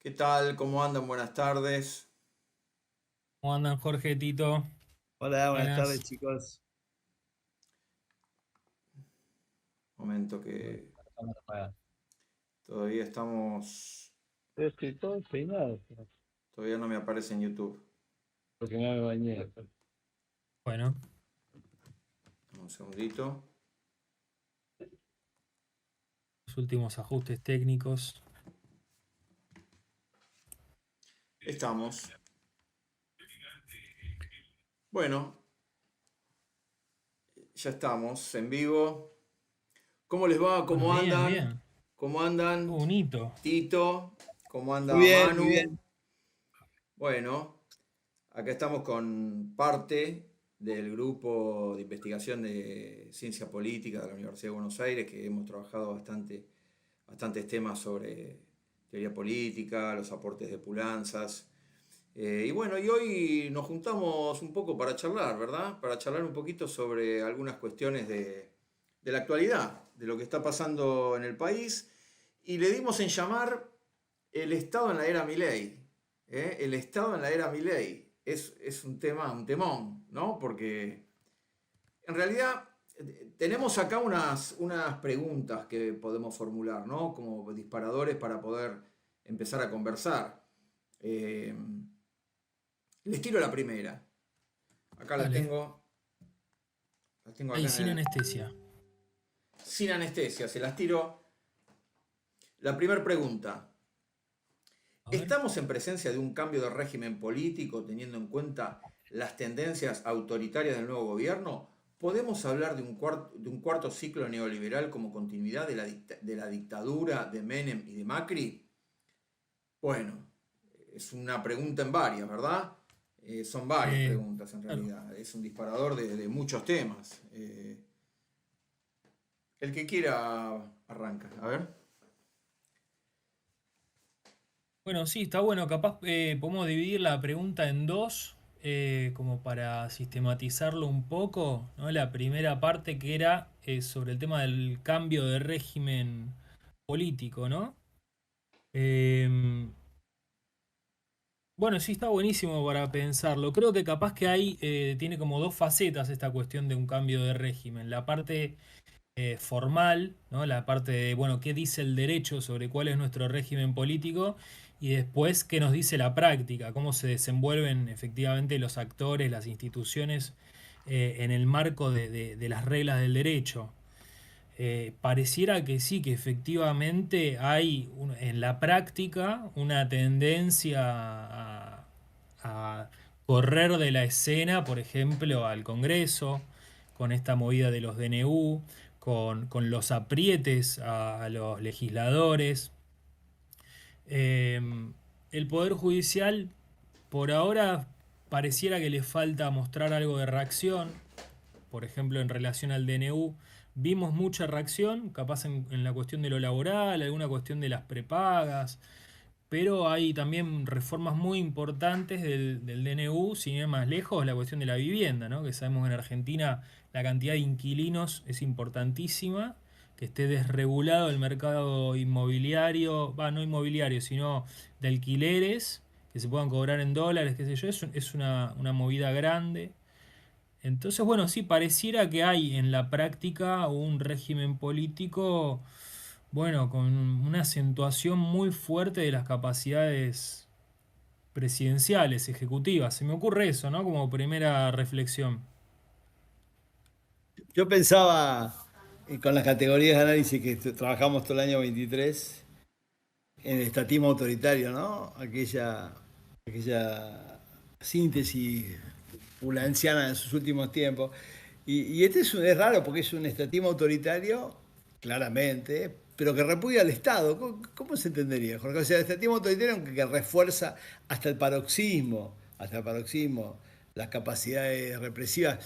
¿Qué tal? ¿Cómo andan? Buenas tardes. ¿Cómo andan, Jorge, Tito? Hola, buenas tardes Buenas. chicos. Momento que todavía estamos, Pero estoy todo peinado, todavía no me aparece en YouTube. porque no me bañé. Bueno, Un segundito. los últimos ajustes técnicos. Estamos. Bueno, ya estamos en vivo. ¿Cómo les va? Bueno, ¿Cómo bien, andan? bien. ¿Cómo Qué andan? bonito. Tito, ¿cómo Muy anda bien, muy Manu? bien. Bueno, acá estamos con parte del grupo de investigación de ciencia política de la Universidad de Buenos Aires, que hemos trabajado bastantes temas sobre teoría política, los aportes de Pulanzas. Y bueno, y hoy nos juntamos un poco para charlar, ¿verdad? Para charlar un poquito sobre algunas cuestiones de la actualidad, de lo que está pasando en el país. Y le dimos en llamar el Estado en la era Milei. ¿Eh? El Estado en la era Milei. Es un tema, un temón, ¿no? Porque en realidad tenemos acá unas preguntas que podemos formular, ¿no? Como disparadores para poder empezar a conversar. Eh, Les tiro la primera. Acá Dale. las tengo Ahí, acá en sin el... anestesia. Sin anestesia, se las tiro. La primera pregunta. A ver. ¿Estamos en presencia de un cambio de régimen político teniendo en cuenta las tendencias autoritarias del nuevo gobierno? ¿Podemos hablar de un cuarto ciclo neoliberal como continuidad de la dictadura de Menem y de Macri? Bueno, es una pregunta en varias, ¿verdad? Son varias Eh, preguntas en claro. realidad. Es un disparador de muchos temas. El que quiera arranca. A ver. Bueno, sí, está bueno. Capaz podemos dividir la pregunta en dos, como para sistematizarlo un poco, ¿no? La primera parte que era sobre el tema del cambio de régimen político, ¿no? Em, Bueno, sí, está buenísimo para pensarlo. Creo que capaz que hay, tiene como dos facetas esta cuestión de un cambio de régimen. La parte formal, ¿no? La parte de, bueno, qué dice el derecho sobre cuál es nuestro régimen político y después qué nos dice la práctica, cómo se desenvuelven efectivamente los actores, las instituciones en el marco de las reglas del derecho. Pareciera que sí, que efectivamente hay en la práctica una tendencia a correr de la escena, por ejemplo, al Congreso, con esta movida de los DNU, con los aprietes a los legisladores. Eh, el Poder Judicial, por ahora, pareciera que le falta mostrar algo de reacción, por ejemplo, en relación al DNU, vimos mucha reacción, capaz en la cuestión de lo laboral, alguna cuestión de las prepagas, pero hay también reformas muy importantes del DNU, sin ir más lejos, la cuestión de la vivienda, ¿no? Que sabemos que en Argentina la cantidad de inquilinos es importantísima, que esté desregulado el mercado inmobiliario, va, no inmobiliario, sino de alquileres, que se puedan cobrar en dólares, qué sé yo, es una movida grande. Entonces, bueno, sí, pareciera que hay en la práctica un régimen político, bueno, con una acentuación muy fuerte de las capacidades presidenciales, ejecutivas. Se me ocurre eso, ¿no? Como primera reflexión. Yo pensaba con las categorías de análisis que trabajamos todo el año 23 en el estatismo autoritario, ¿no? Aquella síntesis ulanciana en sus últimos tiempos. Y este es raro porque es un estatismo autoritario, claramente, pero que repudia al Estado. ¿Cómo se entendería, Jorge? O sea, el estatismo autoritario que refuerza hasta el paroxismo, las capacidades represivas,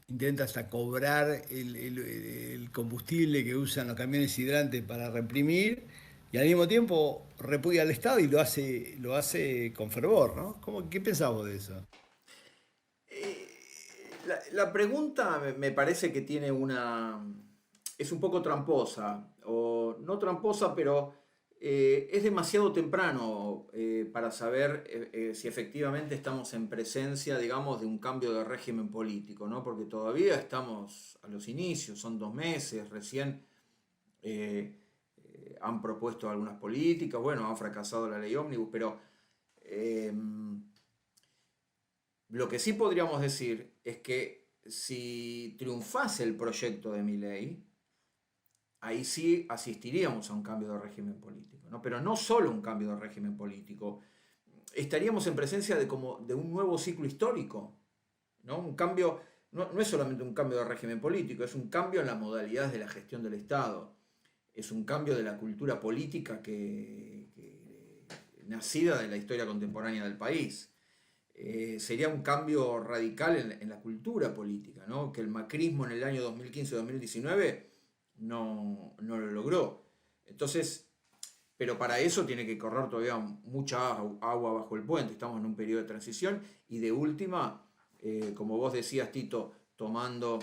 intenta hasta cobrar el combustible que usan los camiones hidrantes para reprimir y al mismo tiempo repudia al Estado y lo hace con fervor, ¿no? ¿Qué pensamos de eso? La pregunta me parece que es un poco tramposa, o no tramposa, pero es demasiado temprano para saber si efectivamente estamos en presencia, digamos, de un cambio de régimen político, ¿no? Porque todavía estamos a los inicios, son 2 meses, recién eh, han propuesto algunas políticas, bueno, han fracasado la ley ómnibus, pero eh, lo que sí podríamos decir es que si triunfase el proyecto de Milei, ahí sí asistiríamos a un cambio de régimen político, ¿no? Pero no solo un cambio de régimen político, estaríamos en presencia de, como, de un nuevo ciclo histórico, ¿no? Un cambio, no es solamente un cambio de régimen político, es un cambio en las modalidades de la gestión del Estado, es un cambio de la cultura política nacida de la historia contemporánea del país. Sería un cambio radical en la cultura política, ¿no? Que el macrismo en el año 2015-2019 no lo logró. Entonces, pero para eso tiene que correr todavía mucha agua bajo el puente. Estamos en un periodo de transición y de última, como vos decías, Tito, tomando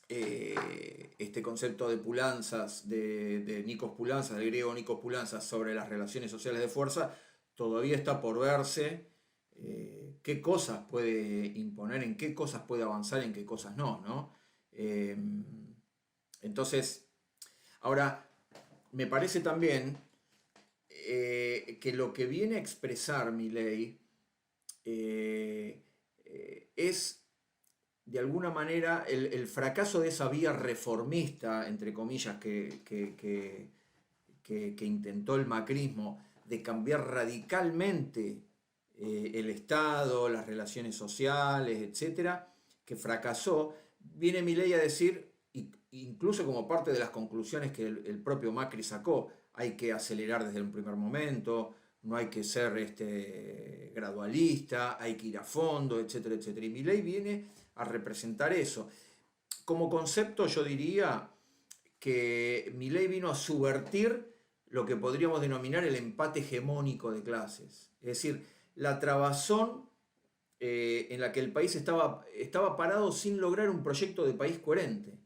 este concepto de Poulantzas, de Nikos Poulantzas, del griego Nikos Poulantzas, sobre las relaciones sociales de fuerza, todavía está por verse qué cosas puede imponer, en qué cosas puede avanzar, en qué cosas no, ¿no? Entonces, ahora, me parece también que lo que viene a expresar Milei es, de alguna manera, el fracaso de esa vía reformista, entre comillas, que intentó el macrismo, de cambiar radicalmente el Estado, las relaciones sociales, etcétera, que fracasó. Viene Milei a decir, incluso como parte de las conclusiones que el propio Macri sacó, hay que acelerar desde un primer momento, no hay que ser gradualista, hay que ir a fondo, etcétera, etcétera. Y Milei viene a representar eso. Como concepto yo diría que Milei vino a subvertir lo que podríamos denominar el empate hegemónico de clases. Es decir, la trabazón en la que el país estaba parado sin lograr un proyecto de país coherente,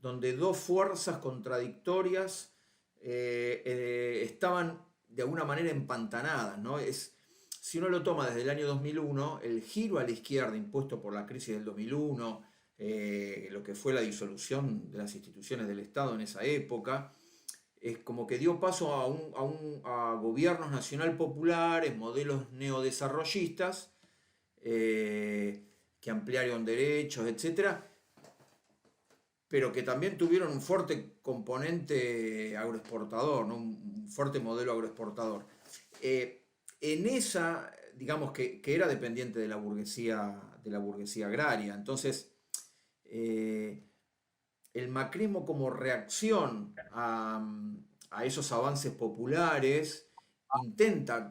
donde dos fuerzas contradictorias estaban de alguna manera empantanadas, ¿no? Si uno lo toma desde el año 2001, el giro a la izquierda impuesto por la crisis del 2001, lo que fue la disolución de las instituciones del Estado en esa época, es como que dio paso a gobiernos nacional populares, modelos neodesarrollistas, que ampliaron derechos, etcétera, pero que también tuvieron un fuerte componente agroexportador, ¿no? Un fuerte modelo agroexportador. En esa, digamos que era dependiente de la burguesía agraria. Entonces, el macrismo como reacción a esos avances populares intenta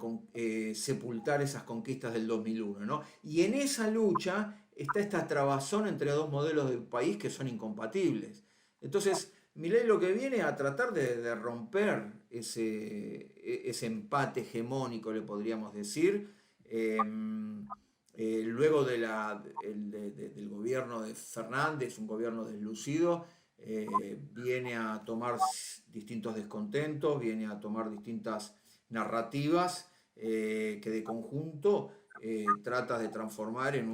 sepultar esas conquistas del 2001, ¿no? Y en esa lucha está esta trabazón entre dos modelos del país que son incompatibles. Entonces, Milei lo que viene a tratar de romper ese empate hegemónico, le podríamos decir, luego del gobierno de Fernández, un gobierno deslucido, viene a tomar distintos descontentos, viene a tomar distintas narrativas que de conjunto trata de transformar en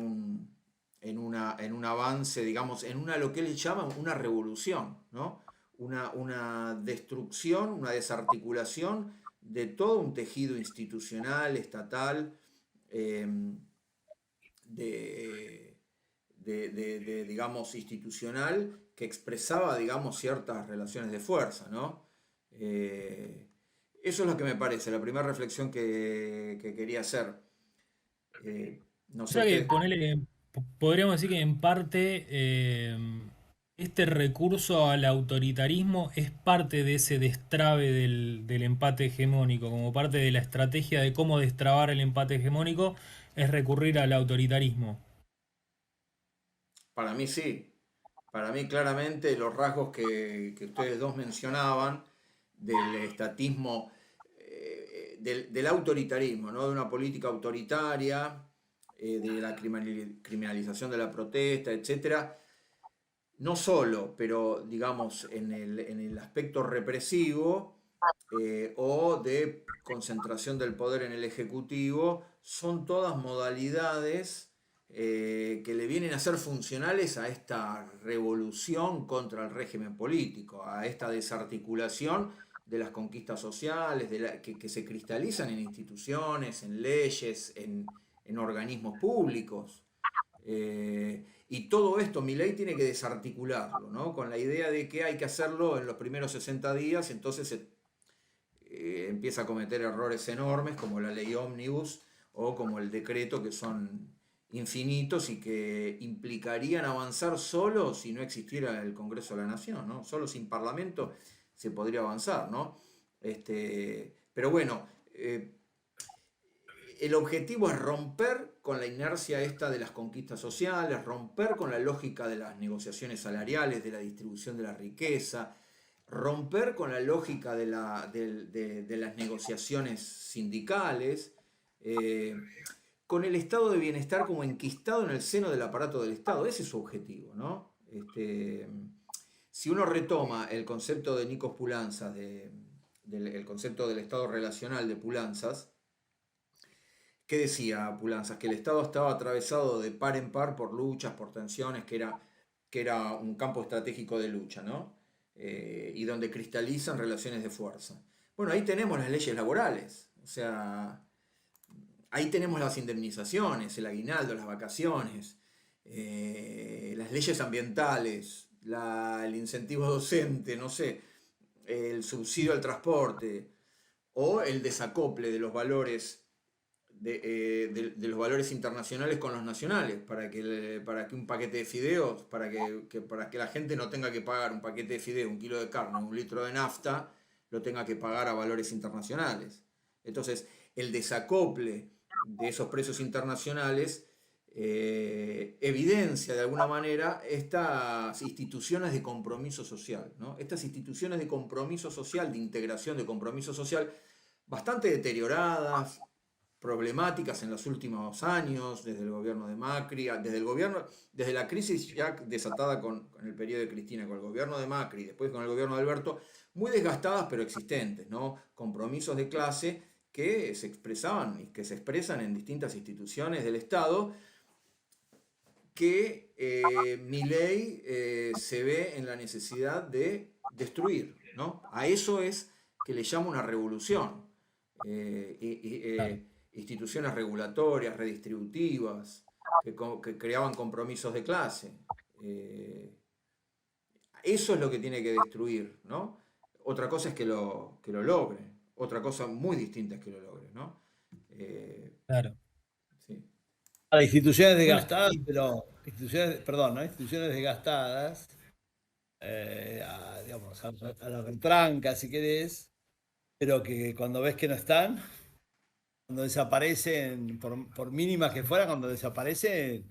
un avance, digamos, lo que él llama una revolución, ¿no? Una destrucción, una desarticulación de todo un tejido institucional, estatal, digamos, institucional, que expresaba, digamos, ciertas relaciones de fuerza, ¿no? Eso es lo que me parece, la primera reflexión que quería hacer. No O sé sea que ustedes. podríamos decir que en parte este recurso al autoritarismo es parte de ese destrabe del empate hegemónico, como parte de la estrategia de cómo destrabar el empate hegemónico es recurrir al autoritarismo. Para mí sí, para mí claramente los rasgos que ustedes dos mencionaban del estatismo, del autoritarismo, ¿no? De una política autoritaria, de la criminalización de la protesta, etcétera. No solo, pero digamos en el aspecto represivo, o de concentración del poder en el Ejecutivo, son todas modalidades que le vienen a ser funcionales a esta revolución contra el régimen político, a esta desarticulación de las conquistas sociales, que se cristalizan en instituciones, en leyes, en organismos públicos. Y todo esto Milei tiene que desarticularlo, ¿no? Con la idea de que hay que hacerlo en los primeros 60 días, entonces empieza a cometer errores enormes como la ley ómnibus o como el decreto, que son infinitos y que implicarían avanzar solo si no existiera el Congreso de la Nación, ¿no? Solo sin Parlamento se podría avanzar, ¿no? Pero bueno, el objetivo es romper con la inercia esta de las conquistas sociales, romper con la lógica de las negociaciones salariales, de la distribución de la riqueza, romper con la lógica de las negociaciones sindicales, eh, con el estado de bienestar como enquistado en el seno del aparato del Estado. Ese es su objetivo, ¿no? Si uno retoma el concepto de Nikos Poulantzas, el concepto del Estado relacional de Poulantzas, ¿qué decía Poulantzas? Que el Estado estaba atravesado de par en par por luchas, por tensiones, que era un campo estratégico de lucha, ¿no? Y donde cristalizan relaciones de fuerza. Bueno, ahí tenemos las leyes laborales, o sea, ahí tenemos las indemnizaciones, el aguinaldo, las vacaciones, las leyes ambientales, el incentivo docente, no sé, el subsidio al transporte o el desacople de los valores de los valores internacionales con los nacionales, para que un paquete de fideos, para que la gente no tenga que pagar un paquete de fideos, un kilo de carne, un litro de nafta, lo tenga que pagar a valores internacionales. Entonces, el desacople de esos precios internacionales evidencia de alguna manera estas instituciones de compromiso social, ¿no? Estas instituciones de compromiso social, de integración de compromiso social, bastante deterioradas, problemáticas en los últimos años, desde el gobierno de Macri, desde la crisis ya desatada con el periodo de Cristina, con el gobierno de Macri, después con el gobierno de Alberto, muy desgastadas pero existentes, ¿no? Compromisos de clase que se expresaban y que se expresan en distintas instituciones del Estado, que Milei se ve en la necesidad de destruir, ¿no? A eso es que le llama una revolución. Claro. Instituciones regulatorias, redistributivas, que creaban compromisos de clase. Eh, Eso es lo que tiene que destruir, ¿no? Otra cosa es que lo logre, otra cosa muy distinta es que lo logre, ¿no? Claro. Sí. Para instituciones Bueno, desgastadas, y pero instituciones, perdón, ¿no? Instituciones desgastadas, digamos, a la retranca, si querés, pero que cuando ves que no están, cuando desaparecen, por mínimas que fueran, cuando desaparecen,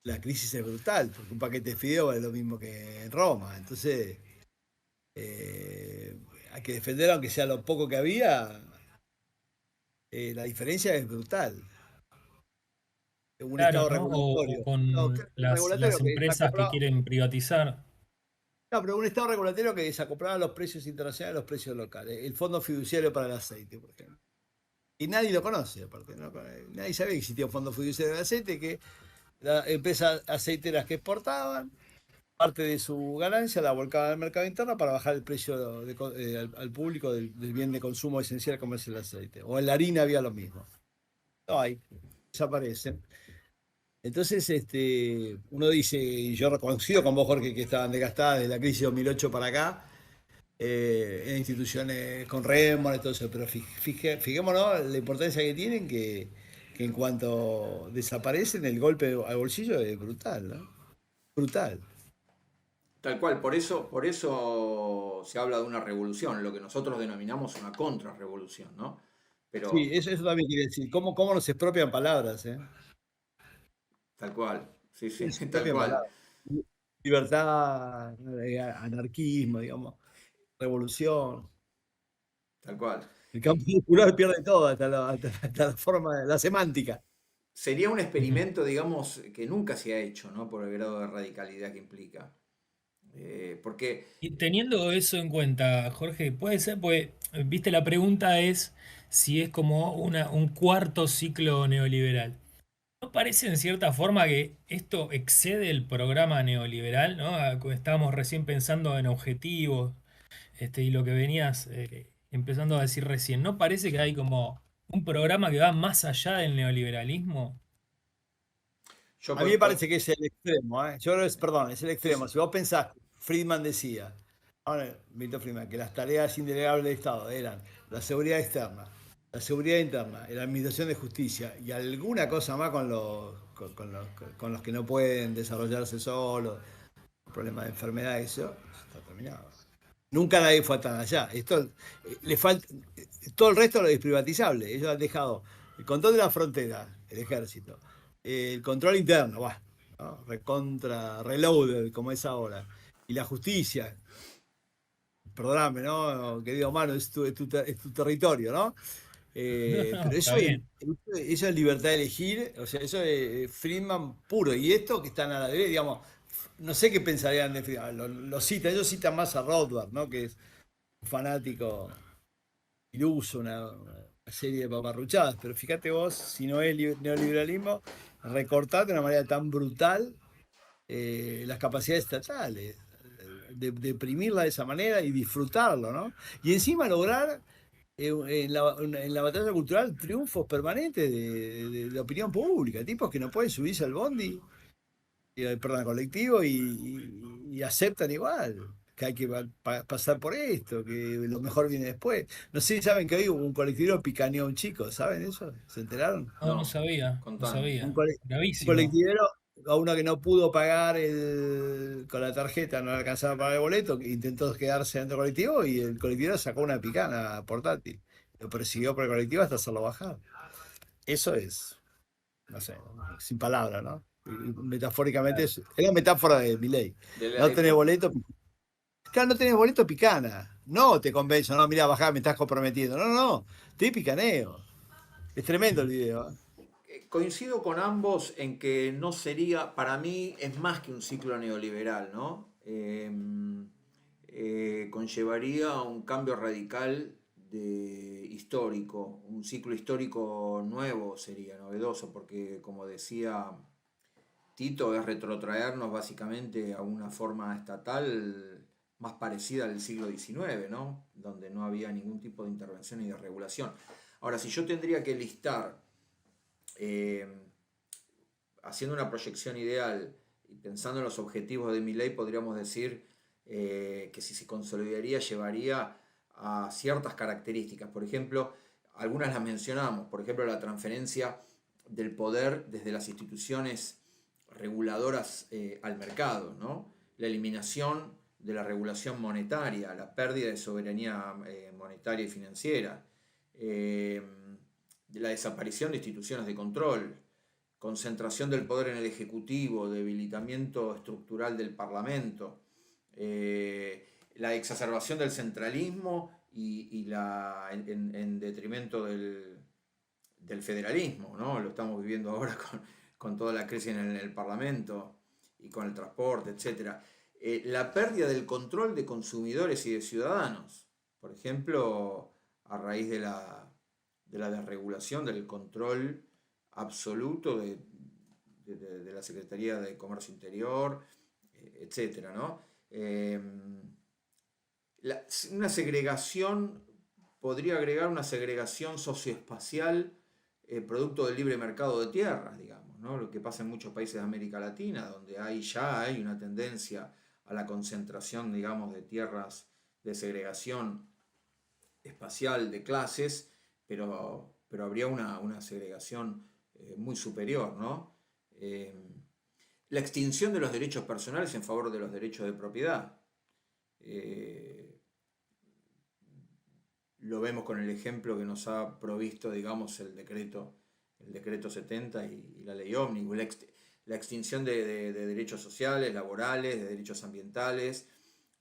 la crisis es brutal, porque un paquete de fideo vale lo mismo que en Roma. Entonces, eh, hay que defender, aunque sea lo poco que había, la diferencia es brutal. Un claro, Estado ¿no? O regulatorio. No, con las regulatorio que empresas que desacoplaba. quieren privatizar. No, pero un Estado regulatorio que desacoplaba los precios internacionales de los precios locales. El Fondo Fiduciario para el Aceite, por ejemplo. Y nadie lo conoce, aparte. Nadie sabía que existía un Fondo Fiduciario del Aceite, que las empresas aceiteras que exportaban, parte de su ganancia la volcaban al mercado interno para bajar el precio al público del bien de consumo esencial como es el aceite. O en la harina había lo mismo. No hay, desaparecen. Entonces, uno dice, y yo coincido con vos, Jorge, que estaban desgastadas de la crisis de 2008 para acá, en instituciones con rémora y todo eso, pero fijémonos la importancia que tienen, que en cuanto desaparecen, el golpe al bolsillo es brutal, ¿no? Brutal. Tal cual, por eso se habla de una revolución, lo que nosotros denominamos una contrarrevolución, ¿no? Sí, Pero eso también quiere decir, cómo nos expropian palabras, ¿eh? tal cual, sí, sí, Se tal expropian cual, palabras. Libertad, anarquismo, digamos, revolución. tal cual. El campo Y muscular pierde todo, hasta la forma, la semántica. sería un Ujú. experimento, digamos, que nunca se ha hecho, ¿no? Por el grado de radicalidad que implica. Porque Y teniendo eso en cuenta, Jorge, puede ser, pues, viste, la pregunta es si es como un cuarto ciclo neoliberal. ¿No parece en cierta forma que esto excede el programa neoliberal, ¿no? Estábamos recién pensando en objetivos, y lo que venías empezando a decir recién. ¿No parece que hay como un programa que va más allá del neoliberalismo? yo... A mí me parece que es el extremo, ¿eh? Yo creo perdón, es el Sí, extremo. sí. Si vos pensás, Friedman decía, ahora, Milton Friedman, que las tareas indelegables del Estado eran la seguridad externa, la seguridad interna, la administración de justicia y alguna cosa más con los que no pueden desarrollarse solos, problemas de enfermedad, eso está terminado. Nunca nadie fue tan allá. Esto le falta, todo el resto es privatizable. Ellos han dejado el control de la frontera, el ejército, el control interno, va, ¿no? Recontra, reloaded, como es ahora, y la justicia, perdóname, ¿no? Querido mano, es tu territorio, ¿no? No, Pero está bien. eso es libertad de elegir, o sea, eso es Friedman puro. Y esto que están a la derecha, digamos, no sé qué pensarían de Friedman. Lo citan, ellos citan más a Rothbard, ¿no? Que es un fanático iluso, una serie de paparruchadas. Pero fíjate vos, si no es neoliberalismo, recortar de una manera tan brutal las capacidades estatales, deprimirla de esa manera y disfrutarlo, ¿no? Y encima lograr en la batalla cultural triunfos permanentes de opinión pública, tipos que no pueden subirse al bondi, perdón, al colectivo y aceptan igual. Que hay que pasar por esto, que lo mejor viene después. No sé si saben que hoy un colectivero picaneó a un chico, ¿saben eso? ¿Se enteraron? No, no No, sabía, no contame. Un, sabía. cole- un Gravísimo. colectivero, a uno que no pudo pagar con la tarjeta, no le alcanzaba a pagar el boleto, que intentó quedarse dentro del colectivo y el colectivero sacó una picana portátil. Lo persiguió por el colectivo hasta hacerlo bajar. Eso es, no sé, sin palabras, ¿no? Y metafóricamente es la metáfora de Milei. No tenés boleto, claro, no tenés boleto, picana. No te convenzo, no, mira, bajá, me estás comprometiendo. No, no, no, te picaneo. Es tremendo el video, ¿eh? Coincido con ambos en que no sería, para mí es más que un ciclo neoliberal, ¿no? Conllevaría un cambio radical de histórico, un ciclo histórico nuevo sería, novedoso, porque como decía Tito, es retrotraernos básicamente a una forma estatal más parecida al siglo XIX, ¿no? Donde no había ningún tipo de intervención y de regulación. Ahora, si yo tendría que listar eh, haciendo una proyección ideal y pensando en los objetivos de mi ley, podríamos decir que si se consolidaría llevaría a ciertas características. Por ejemplo, algunas las mencionamos, por ejemplo, la transferencia del poder desde las instituciones reguladoras al mercado, ¿no? La eliminación de la regulación monetaria, la pérdida de soberanía monetaria y financiera, la desaparición de instituciones de control, concentración del poder en el Ejecutivo, debilitamiento estructural del Parlamento, la exacerbación del centralismo en detrimento del federalismo, ¿no? Lo estamos viviendo ahora con toda la crisis en el Parlamento y con el transporte, etc. La pérdida del control de consumidores y de ciudadanos, por ejemplo, a raíz de la desregulación del control absoluto de la Secretaría de Comercio Interior, etcétera, ¿no? Una segregación, podría agregar una segregación socioespacial producto del libre mercado de tierras, digamos, ¿no? Lo que pasa en muchos países de América Latina, donde ya hay una tendencia a la concentración, digamos, de tierras de segregación espacial de clases, pero habría una segregación muy superior, ¿no? Eh, la extinción de los derechos personales en favor de los derechos de propiedad. Eh, lo vemos con el ejemplo que nos ha provisto, digamos, el decreto 70 y la ley ómnibus, la extinción de derechos sociales, laborales, de derechos ambientales,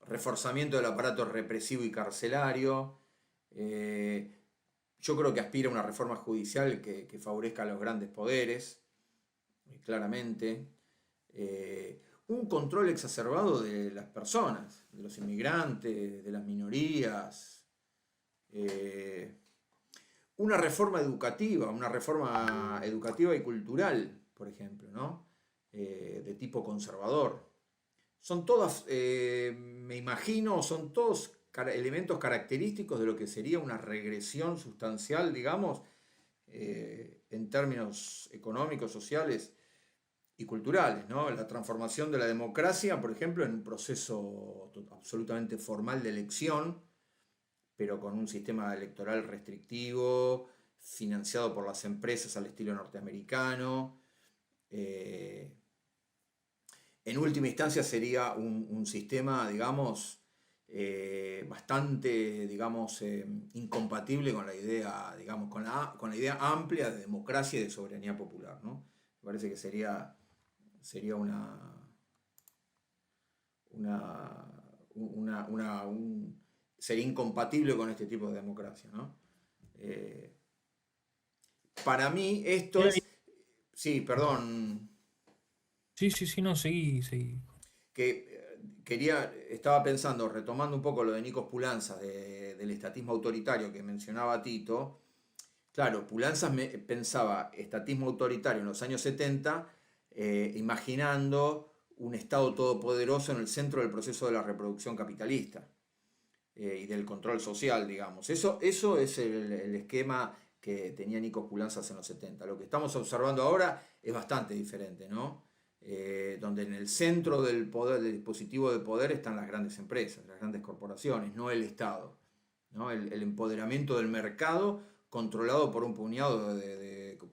reforzamiento del aparato represivo y carcelario. Eh, yo creo que aspira a una reforma judicial que favorezca a los grandes poderes, claramente. un control exacerbado de las personas, de los inmigrantes, de las minorías, una reforma educativa y cultural, por ejemplo, ¿no? De tipo conservador. Son todas, me imagino, son todos elementos característicos de lo que sería una regresión sustancial, digamos, en términos económicos, sociales y culturales, ¿no? La transformación de la democracia, por ejemplo, en un proceso absolutamente formal de elección, pero con un sistema electoral restrictivo, financiado por las empresas al estilo norteamericano. En última instancia sería un sistema, digamos, bastante, digamos, incompatible con la idea, digamos, con la idea amplia de democracia y de soberanía popular, ¿no? Me parece que sería una, sería incompatible con este tipo de democracia, ¿no? Eh, para mí esto Mira, es, sí, perdón, sí, sí, sí, no, seguí, seguí. que estaba pensando, retomando un poco lo de Nikos Poulantzas, del estatismo autoritario que mencionaba Tito. Claro, Poulantzas pensaba estatismo autoritario en los años 70, imaginando un Estado todopoderoso en el centro del proceso de la reproducción capitalista y del control social, digamos. Eso es el esquema que tenía Nikos Poulantzas en los 70. Lo que estamos observando ahora es bastante diferente, ¿no? Donde en el centro del poder, del dispositivo de poder, están las grandes empresas, las grandes corporaciones, no el Estado, ¿no? El empoderamiento del mercado controlado por un puñado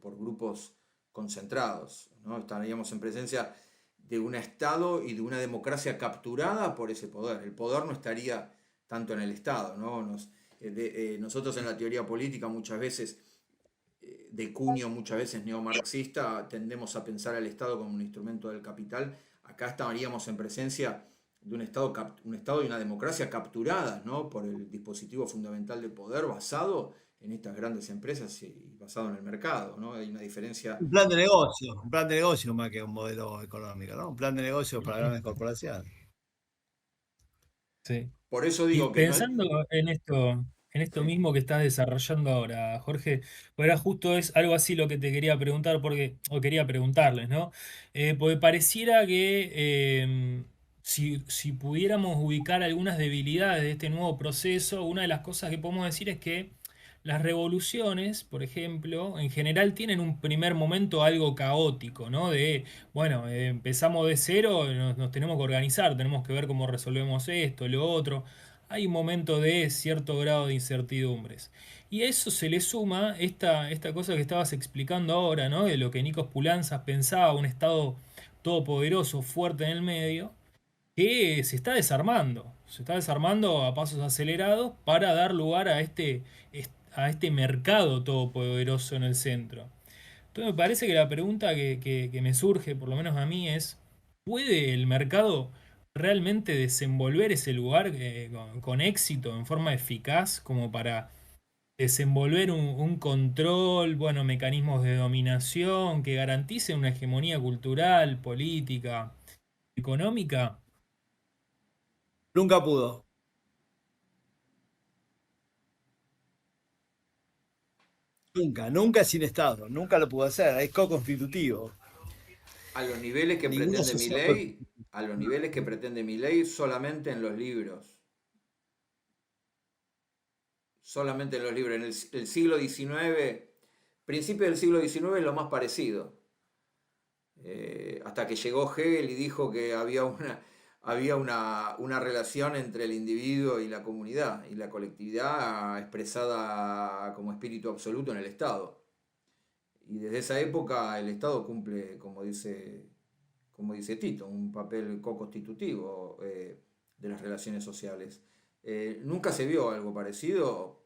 por grupos concentrados, ¿no? Estaríamos en presencia de un Estado y de una democracia capturada por ese poder. El poder no estaría tanto en el Estado, ¿no? Nosotros en la teoría política muchas veces, de cuño muchas veces neomarxista, tendemos a pensar al Estado como un instrumento del capital. Acá estaríamos en presencia de un Estado y una democracia capturadas, ¿no? Por el dispositivo fundamental de poder basado en estas grandes empresas y basado en el mercado, ¿no? Hay una diferencia. Un plan de negocio más que un modelo económico, ¿no? Un plan de negocio para Ujú. grandes corporaciones. Sí. Por eso Y digo que no es. pensando en esto Sí. mismo que estás desarrollando ahora, Jorge, pues era justo es algo así lo que te quería preguntar, o quería preguntarles, ¿no? Porque pareciera que si pudiéramos ubicar algunas debilidades de este nuevo proceso, una de las cosas que podemos decir es que las revoluciones, por ejemplo, en general tienen un primer momento algo caótico, ¿no? De, bueno, empezamos de cero, nos tenemos que organizar, tenemos que ver cómo resolvemos esto, lo otro. Hay un momento de cierto grado de incertidumbres. Y a eso se le suma esta cosa que estabas explicando ahora, ¿no? De lo que Nikos Poulantzas pensaba, un Estado todopoderoso, fuerte en el medio, que se está desarmando. Se está desarmando a pasos acelerados para dar lugar a este mercado todopoderoso en el centro. Entonces me parece que la pregunta que me surge, por lo menos a mí, es, ¿puede el mercado realmente desenvolver ese lugar con éxito, en forma eficaz, como para desenvolver un control, bueno, mecanismos de dominación que garanticen una hegemonía cultural, política, económica? Nunca pudo. Nunca, nunca sin Estado. Nunca lo pudo hacer. Es co-constitutivo. A los niveles que Ninguna pretende sociedad puede. Milei, a los niveles que pretende Milei, solamente en los libros. Solamente en los libros. En el siglo XIX, principio del siglo XIX es lo más parecido. Hasta que llegó Hegel y dijo que había una relación entre el individuo y la comunidad, y la colectividad expresada como espíritu absoluto en el Estado. Y desde esa época el Estado cumple, como dice Tito, un papel co-constitutivo de las relaciones sociales. Nunca se vio algo parecido.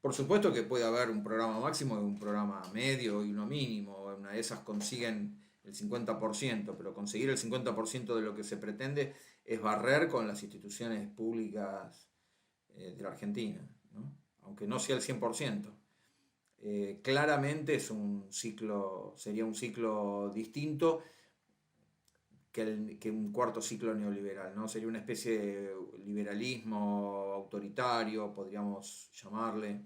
Por supuesto que puede haber un programa máximo y un programa medio y uno mínimo. Una de esas consiguen el 50%, pero conseguir el 50% de lo que se pretende es barrer con las instituciones públicas de la Argentina, ¿no? Aunque no sea el 100%. Claramente sería un ciclo distinto, que un cuarto ciclo neoliberal, ¿no? Sería una especie de liberalismo autoritario, podríamos llamarle,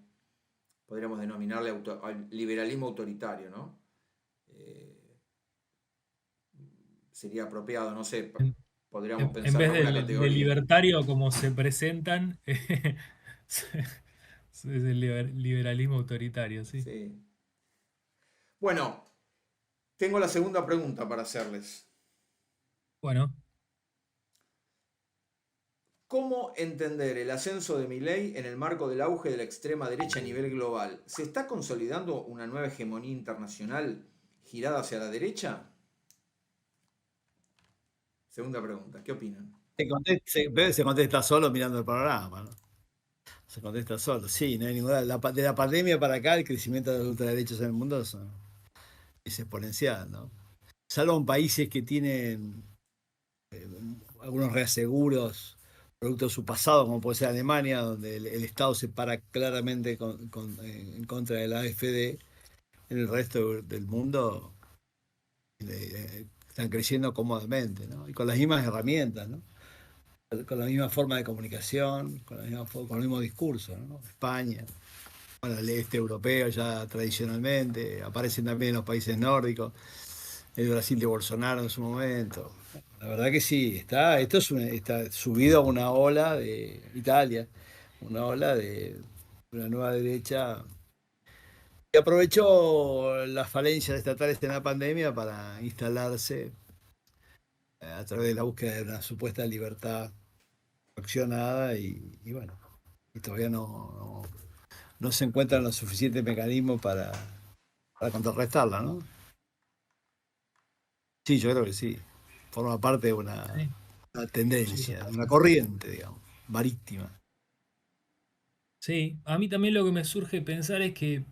podríamos denominarle al liberalismo autoritario, ¿no? Eh, Sería apropiado, no sé, En, podríamos en pensar en vez alguna del categoría. libertario como se presentan, es el liberalismo autoritario, sí. Sí. Bueno, tengo la segunda pregunta para hacerles. Bueno, ¿Cómo entender el ascenso de Milei en el marco del auge de la extrema derecha a nivel global? ¿Se está consolidando una nueva hegemonía internacional girada hacia la derecha? Segunda pregunta, ¿qué opinan? Se contesta solo mirando el programa, ¿no? Se contesta solo. Sí, no hay ninguna. De la pandemia para acá, el crecimiento de los ultraderechos en el mundo es exponencial, ¿no? Salvo en países que tienen eh, algunos reaseguros producto de su pasado, como puede ser Alemania, donde el Estado se para claramente en contra de la AfD. En el resto del mundo están creciendo cómodamente, ¿no? Y con las mismas herramientas, ¿no? Con la misma forma de comunicación, con el mismo discurso, ¿no? España, bueno, el este europeo ya tradicionalmente, aparecen también los países nórdicos, el Brasil de Bolsonaro en su momento. La verdad que sí, está subido a una ola de Italia, una ola de una nueva derecha que aprovechó las falencias estatales en la pandemia para instalarse a través de la búsqueda de una supuesta libertad accionada y bueno, y todavía no se encuentran los suficientes mecanismos para contrarrestarla, ¿no? Sí, yo creo que sí. Forma parte de sí, una sí, tendencia, de una corriente, digamos, marítima. sí. A mí también lo que me surge pensar es que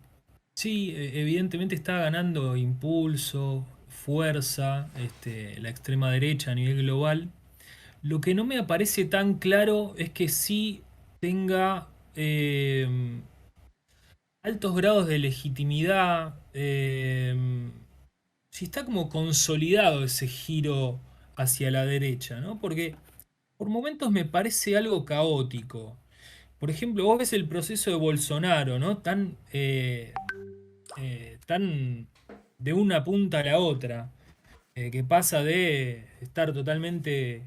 sí, evidentemente está ganando impulso, fuerza, la extrema derecha a nivel global. Lo que no me aparece tan claro es que sí tenga altos grados de legitimidad, si está como consolidado ese giro hacia la derecha, ¿no? Porque por momentos me parece algo caótico. Por ejemplo, vos ves el proceso de Bolsonaro, ¿no? Tan de una punta a la otra, que pasa de estar totalmente,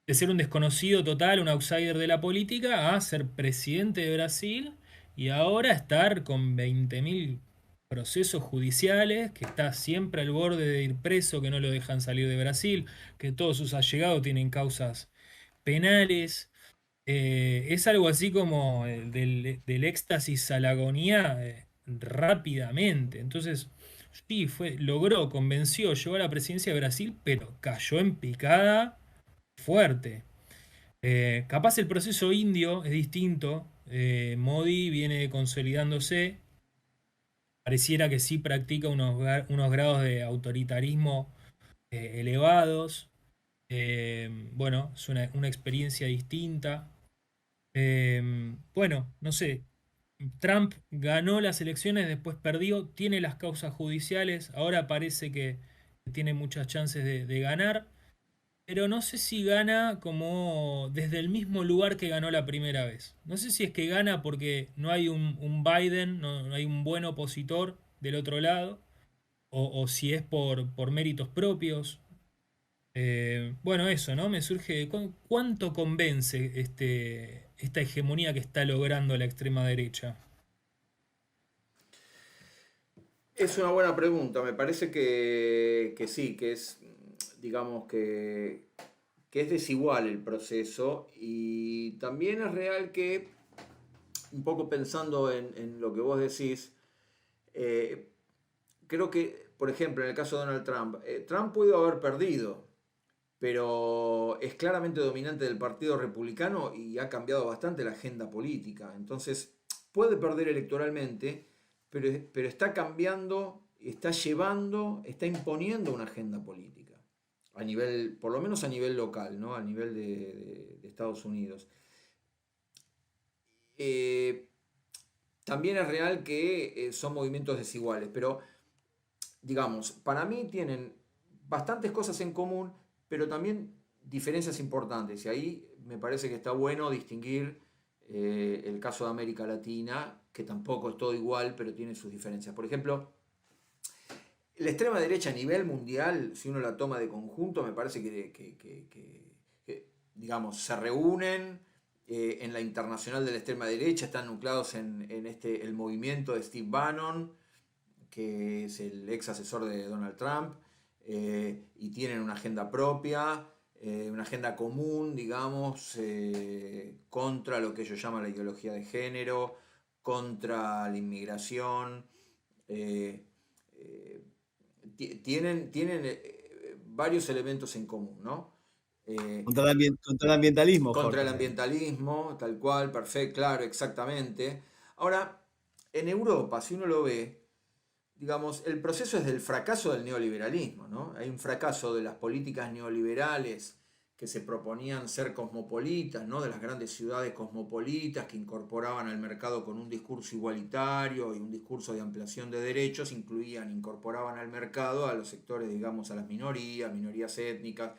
de ser un desconocido total, un outsider de la política, a ser presidente de Brasil y ahora estar con 20.000 procesos judiciales, que está siempre al borde de ir preso, que no lo dejan salir de Brasil, que todos sus allegados tienen causas penales. Es algo así como del éxtasis a la agonía rápidamente. Entonces, sí, logró, convenció, llegó a la presidencia de Brasil, pero cayó en picada fuerte. Capaz el proceso indio es distinto. Modi viene consolidándose. Pareciera que sí practica unos grados de autoritarismo elevados. Bueno, es una experiencia distinta. Bueno, no sé. Trump ganó las elecciones, después perdió, tiene las causas judiciales, ahora parece que tiene muchas chances de ganar, pero no sé si gana como desde el mismo lugar que ganó la primera vez. No sé si es que gana porque no hay un Biden, no hay un buen opositor del otro lado, o si es por méritos propios. Bueno, eso, ¿no? Me surge, ¿cuánto convence esta hegemonía que está logrando la extrema derecha? Es una buena pregunta, me parece que sí, que es, digamos que es desigual el proceso y también es real que, un poco pensando en lo que vos decís, eh, creo que, por ejemplo, en el caso de Donald Trump, Trump pudo haber perdido, pero es claramente dominante del Partido Republicano y ha cambiado bastante la agenda política. Entonces, puede perder electoralmente, pero está cambiando, está llevando, está imponiendo una agenda política. A nivel, por lo menos a nivel local, ¿no? A nivel de Estados Unidos. Eh, También es real que son movimientos desiguales, pero digamos, para mí tienen bastantes cosas en común, pero también diferencias importantes. Y ahí me parece que está bueno distinguir el caso de América Latina, que tampoco es todo igual, pero tiene sus diferencias. Por ejemplo, la extrema derecha a nivel mundial, si uno la toma de conjunto, me parece que, digamos, se reúnen en la internacional de la extrema derecha, están nucleados en el movimiento de Steve Bannon, que es el ex asesor de Donald Trump, y tienen una agenda propia, una agenda común, digamos, contra lo que ellos llaman la ideología de género, contra la inmigración. eh, eh, tienen varios elementos en común, ¿no? Eh, Contra el ambientalismo, contra el Jorge. ambientalismo, tal cual, perfecto, claro, exactamente. Ahora, en Europa, si uno lo ve, digamos, el proceso es del fracaso del neoliberalismo, ¿no? Hay un fracaso de las políticas neoliberales que se proponían ser cosmopolitas, ¿no? De las grandes ciudades cosmopolitas que incorporaban al mercado con un discurso igualitario y un discurso de ampliación de derechos, incorporaban al mercado a los sectores, digamos, a las minorías étnicas,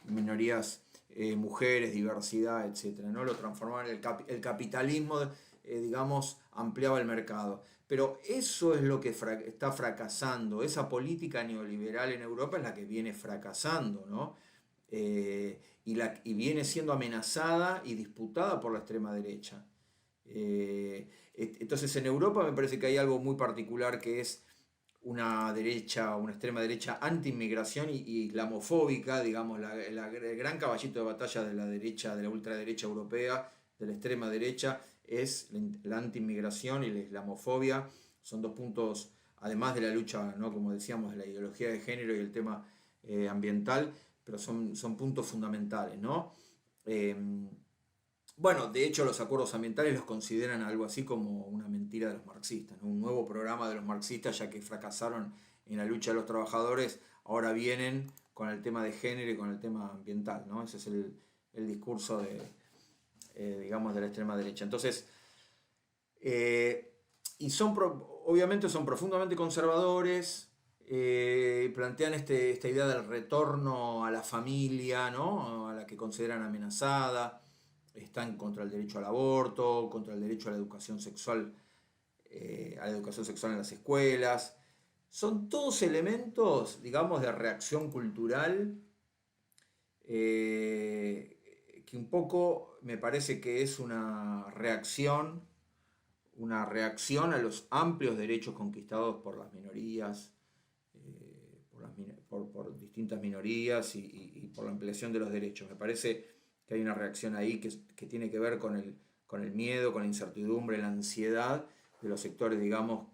minorías, mujeres, diversidad, etcétera, ¿no? Lo transformaban en el capitalismo, digamos, ampliaba el mercado. Pero eso es lo que está fracasando. Esa política neoliberal en Europa es la que viene fracasando, ¿no? Y viene siendo amenazada y disputada por la extrema derecha. Entonces en Europa me parece que hay algo muy particular que es una derecha, una extrema derecha anti-inmigración y islamofóbica, digamos, el gran caballito de batalla de la derecha, de la ultraderecha europea, de la extrema derecha, es la anti-inmigración y la islamofobia. Son dos puntos, además de la lucha, ¿no? Como decíamos, de la ideología de género y el tema ambiental, pero son puntos fundamentales, ¿no? Eh, bueno, de hecho los acuerdos ambientales los consideran algo así como una mentira de los marxistas, ¿no? Un nuevo programa de los marxistas, ya que fracasaron en la lucha de los trabajadores, ahora vienen con el tema de género y con el tema ambiental, ¿no? Ese es el discurso digamos, de la extrema derecha. Entonces, eh, y obviamente son profundamente conservadores, plantean esta idea del retorno a la familia, ¿no? A la que consideran amenazada, están contra el derecho al aborto, contra el derecho a la educación sexual en las escuelas. Son todos elementos, digamos, de reacción cultural, que un poco me parece que es una reacción a los amplios derechos conquistados por las minorías, por distintas minorías y por la ampliación de los derechos. Me parece que hay una reacción ahí que tiene que ver con el miedo, con la incertidumbre, la ansiedad de los sectores, digamos,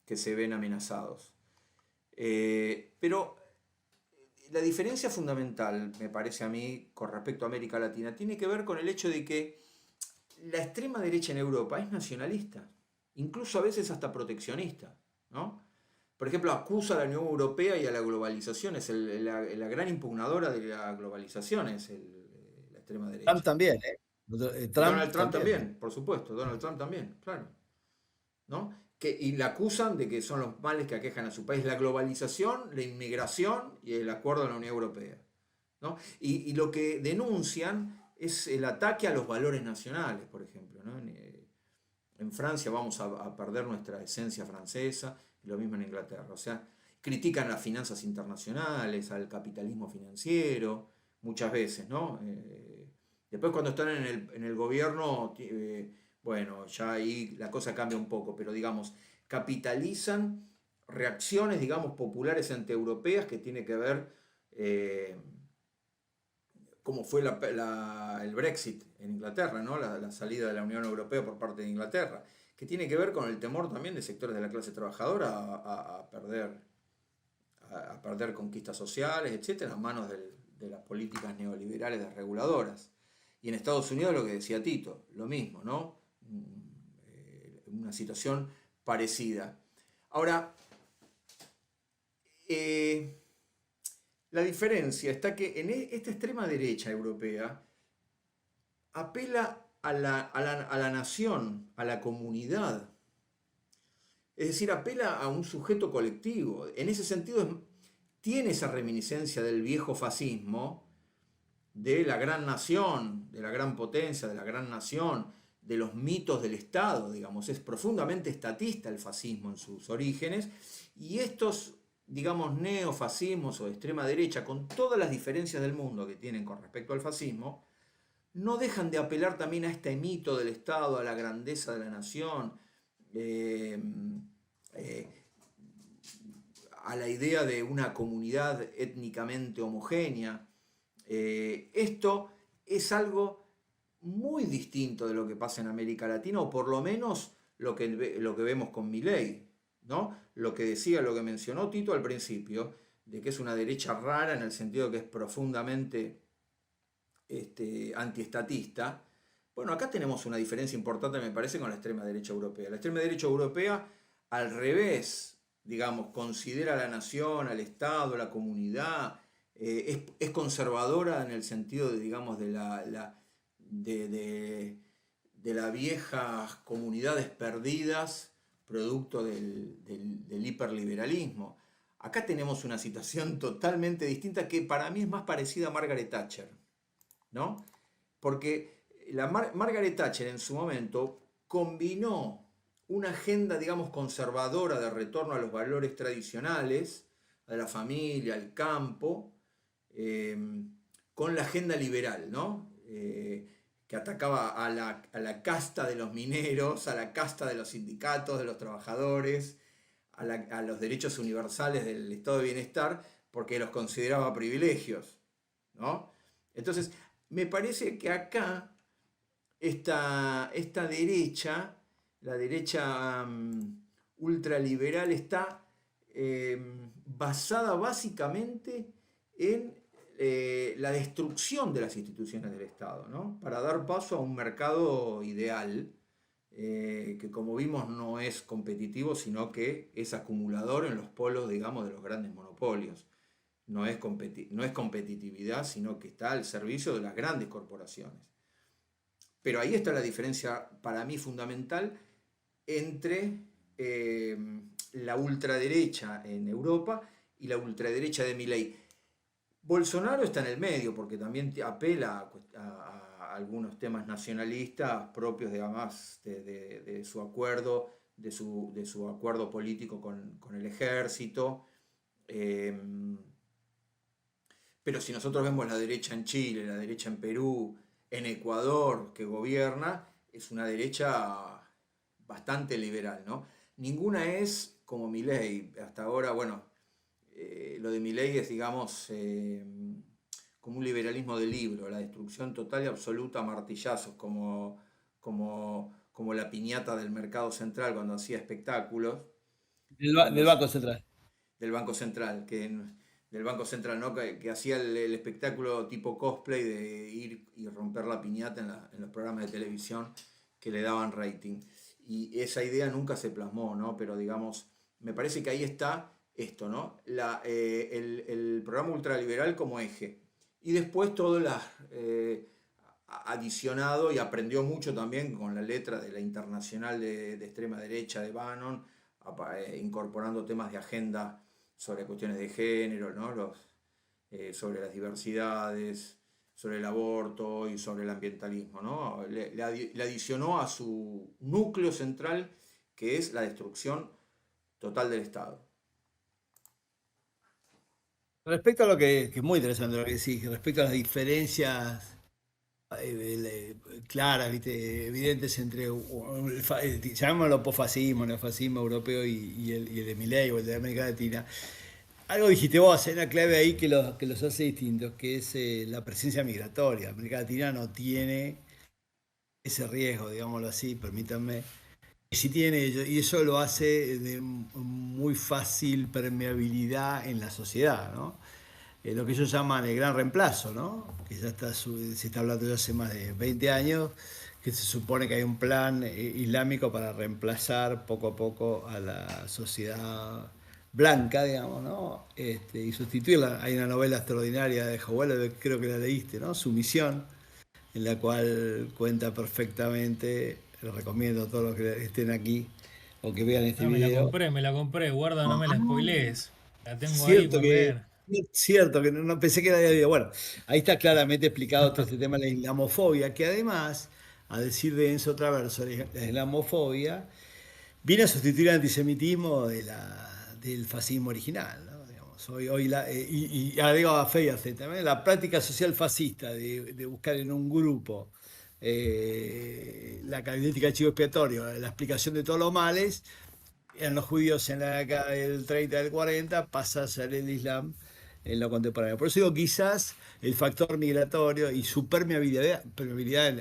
que se ven amenazados. Pero la diferencia fundamental, me parece a mí, con respecto a América Latina, tiene que ver con el hecho de que la extrema derecha en Europa es nacionalista, incluso a veces hasta proteccionista, ¿no? Por ejemplo, acusa a la Unión Europea y a la globalización, es la gran impugnadora de la globalización, es la extrema Trump derecha. también, ¿eh? Y Donald Trump Trump también. también, por supuesto, Donald Trump también, claro, ¿no? Y la acusan de que son los males que aquejan a su país, la globalización, la inmigración y el acuerdo de la Unión Europea, ¿no? Y lo que denuncian es el ataque a los valores nacionales, por ejemplo, ¿no? En Francia vamos a perder nuestra esencia francesa, y lo mismo en Inglaterra. O sea, critican las finanzas internacionales, al capitalismo financiero, muchas veces, ¿no? Después cuando están en el gobierno, bueno, ya ahí la cosa cambia un poco, pero digamos, capitalizan reacciones, digamos, populares antieuropeas que tiene que ver eh, como fue el Brexit en Inglaterra, ¿no? La salida de la Unión Europea por parte de Inglaterra, que tiene que ver con el temor también de sectores de la clase trabajadora a perder conquistas sociales, etcétera, a manos de las políticas neoliberales desreguladoras. Y en Estados Unidos lo que decía Tito, lo mismo, ¿no? Una situación parecida. Ahora, la diferencia está que en esta extrema derecha europea apela a la nación, a la comunidad. Es decir, apela a un sujeto colectivo. En ese sentido tiene esa reminiscencia del viejo fascismo, de la gran nación, de la gran potencia, de la gran nación, de los mitos del Estado, digamos. Es profundamente estatista el fascismo en sus orígenes, y estos, digamos, neofascismos o de extrema derecha, con todas las diferencias del mundo que tienen con respecto al fascismo, no dejan de apelar también a este mito del Estado, a la grandeza de la nación, eh, eh, a la idea de una comunidad étnicamente homogénea. Esto es algo muy distinto de lo que pasa en América Latina, o por lo menos lo que vemos con Milei, ¿no? Lo que decía, lo que mencionó Tito al principio, de que es una derecha rara en el sentido que es profundamente antiestatista. Bueno, acá tenemos una diferencia importante, me parece, con la extrema derecha europea. La extrema derecha europea, al revés, digamos, considera a la nación, al Estado, a la comunidad, es conservadora en el sentido, digamos, de las viejas comunidades perdidas, producto del hiperliberalismo. Acá tenemos una situación totalmente distinta que para mí es más parecida a Margaret Thatcher, ¿no? Porque Margaret Thatcher en su momento combinó una agenda, digamos, conservadora de retorno a los valores tradicionales, a la familia, al campo, con la agenda liberal, ¿no? Que atacaba a la casta de los mineros, a la casta de los sindicatos, de los trabajadores, a los derechos universales del estado de bienestar, porque los consideraba privilegios, ¿no? Entonces, me parece que acá esta derecha, la derecha ultraliberal, está basada básicamente en la destrucción de las instituciones del Estado, ¿no? Para dar paso a un mercado ideal que, como vimos, no es competitivo, sino que es acumulador en los polos, digamos, de los grandes monopolios. No es competitividad, sino que está al servicio de las grandes corporaciones. Pero ahí está la diferencia, para mí, fundamental entre la ultraderecha en Europa y la ultraderecha de Milei. Bolsonaro está en el medio porque también apela a algunos temas nacionalistas propios de su acuerdo, de su acuerdo político con el ejército. Pero si nosotros vemos la derecha en Chile, la derecha en Perú, en Ecuador, que gobierna, es una derecha bastante liberal, ¿no? Ninguna es como Milei. Hasta ahora, bueno, lo de Milei es, digamos, como un liberalismo de libro, la destrucción total y absoluta a martillazos, como la piñata del Mercado Central cuando hacía espectáculos, Del cuando, Banco Central. del Banco Central, del Banco Central, ¿no? Que hacía el espectáculo tipo cosplay de ir y romper la piñata en los programas de televisión que le daban rating. Y esa idea nunca se plasmó, ¿no? Pero, digamos, me parece que ahí está esto, ¿no? El programa ultraliberal como eje. Y después todo adicionado, y aprendió mucho también con la letra de la Internacional de extrema derecha de Bannon, incorporando temas de agenda sobre cuestiones de género, ¿no? Sobre las diversidades, sobre el aborto y sobre el ambientalismo, ¿no? Le adicionó a su núcleo central, que es la destrucción total del Estado. Respecto a lo que es muy interesante lo que decís, respecto a las diferencias claras, ¿viste? Evidentes entre, llamémoslo posfascismo, neofascismo europeo y el de Milei o el de América Latina. Algo dijiste vos, hay una clave ahí que los hace distintos, que es la presencia migratoria. América Latina no tiene ese riesgo, digámoslo así, permítanme. Y sí tiene ello, y eso lo hace de muy fácil permeabilidad en la sociedad, ¿no? Lo que ellos llaman el gran reemplazo, ¿no? Que ya se está hablando ya hace más de 20 años, que se supone que hay un plan islámico para reemplazar poco a poco a la sociedad blanca, digamos, ¿no? Y sustituirla. Hay una novela extraordinaria de Howell, creo que la leíste, ¿no? Sumisión, en la cual cuenta perfectamente, lo recomiendo a todos los que estén aquí o que vean este Ah, video. me la compré, guarda, no me la spoilees. La tengo ahí Cierto por que leer. Cierto, que no pensé que era de vida. Bueno, ahí está claramente explicado todo este tema de la islamofobia, que además, a decir de Enzo Traverso, la islamofobia viene a sustituir el antisemitismo del fascismo original, ¿no? Digamos, y agrego a Feyerstein también, la práctica social fascista de buscar en un grupo la característica de chivo expiatorio, la explicación de todos los males, en los judíos en la década del 30 del 40 pasa a ser el Islam en lo contemporáneo. Por eso digo, quizás el factor migratorio y su permeabilidad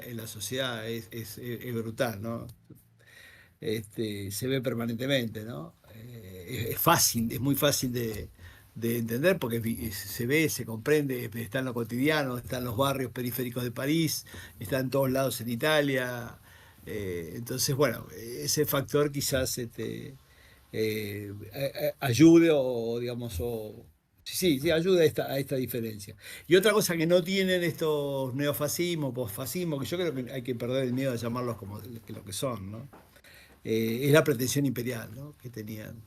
en la sociedad es brutal, ¿no? Se ve permanentemente, ¿no? Es fácil, es muy fácil de entender porque se ve, se comprende, está en lo cotidiano, está en los barrios periféricos de París, está en todos lados en Italia. Entonces, bueno, ese factor quizás ayude o, digamos, sí, ayuda a esta diferencia. Y otra cosa que no tienen estos neofascismos, posfascismos, que yo creo que hay que perder el miedo de llamarlos como lo que son, ¿no? Es la pretensión imperial, ¿no? Que tenían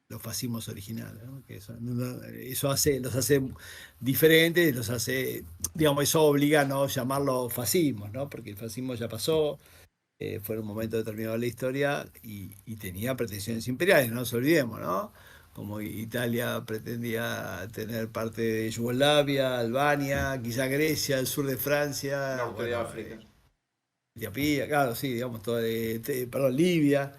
los fascismos originales, ¿no? Eso los hace diferentes, los hace, digamos, eso obliga a no llamarlos fascismos, ¿no? Porque el fascismo ya pasó, fue en un momento determinado de la historia y tenía pretensiones imperiales, no nos olvidemos, ¿no? Como Italia pretendía tener parte de Yugoslavia, Albania, quizá Grecia, el sur de Francia, Norte de bueno, África. Etiopía, claro, sí, digamos, perdón, Libia.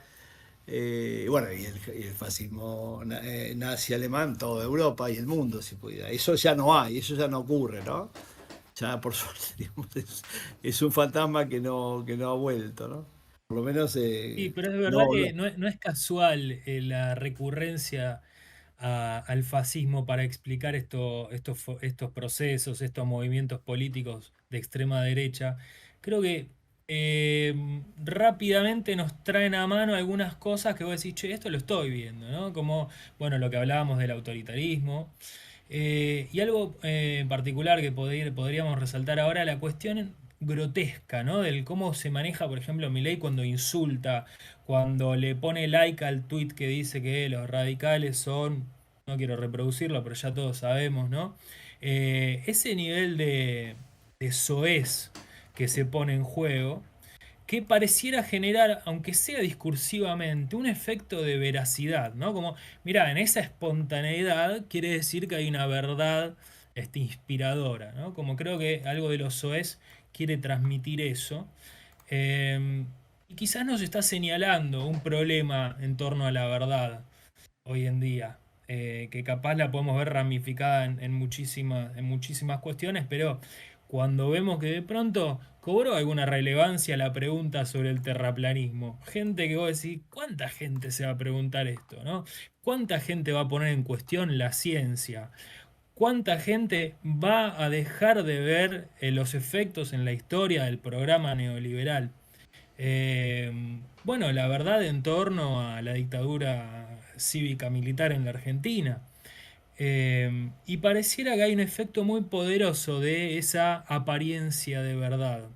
Bueno, y el fascismo nazi alemán, toda Europa y el mundo, si pudiera. Eso ya no hay, eso ya no ocurre, ¿no? Ya por suerte, digamos, es un fantasma que no ha vuelto, ¿no? Por lo menos Sí, pero es verdad no, que no es casual la recurrencia al fascismo para explicar estos procesos, estos movimientos políticos de extrema derecha. Creo que rápidamente nos traen a mano algunas cosas que vos decís, che, esto lo estoy viendo, ¿no? Como, bueno, lo que hablábamos del autoritarismo. Y algo en particular que podríamos resaltar ahora, la cuestión grotesca, ¿no? Del cómo se maneja, por ejemplo, Milei cuando insulta, cuando le pone like al tweet que dice que los radicales son, no quiero reproducirlo, pero ya todos sabemos, ¿no? Ese nivel de soez que se pone en juego que pareciera generar, aunque sea discursivamente, un efecto de veracidad, ¿no? Como, mira, en esa espontaneidad quiere decir que hay una verdad inspiradora, ¿no? Como creo que algo de los SOES quiere transmitir eso. Y quizás nos está señalando un problema en torno a la verdad hoy en día, que capaz la podemos ver ramificada en muchísimas cuestiones, pero cuando vemos que de pronto cobró alguna relevancia la pregunta sobre el terraplanismo, gente que vos decís, ¿cuánta gente se va a preguntar esto, no? ¿Cuánta gente va a poner en cuestión la ciencia? ¿Cuánta gente va a dejar de ver los efectos en la historia del programa neoliberal? Bueno, la verdad en torno a la dictadura cívica militar en la Argentina. Y pareciera que hay un efecto muy poderoso de esa apariencia de verdad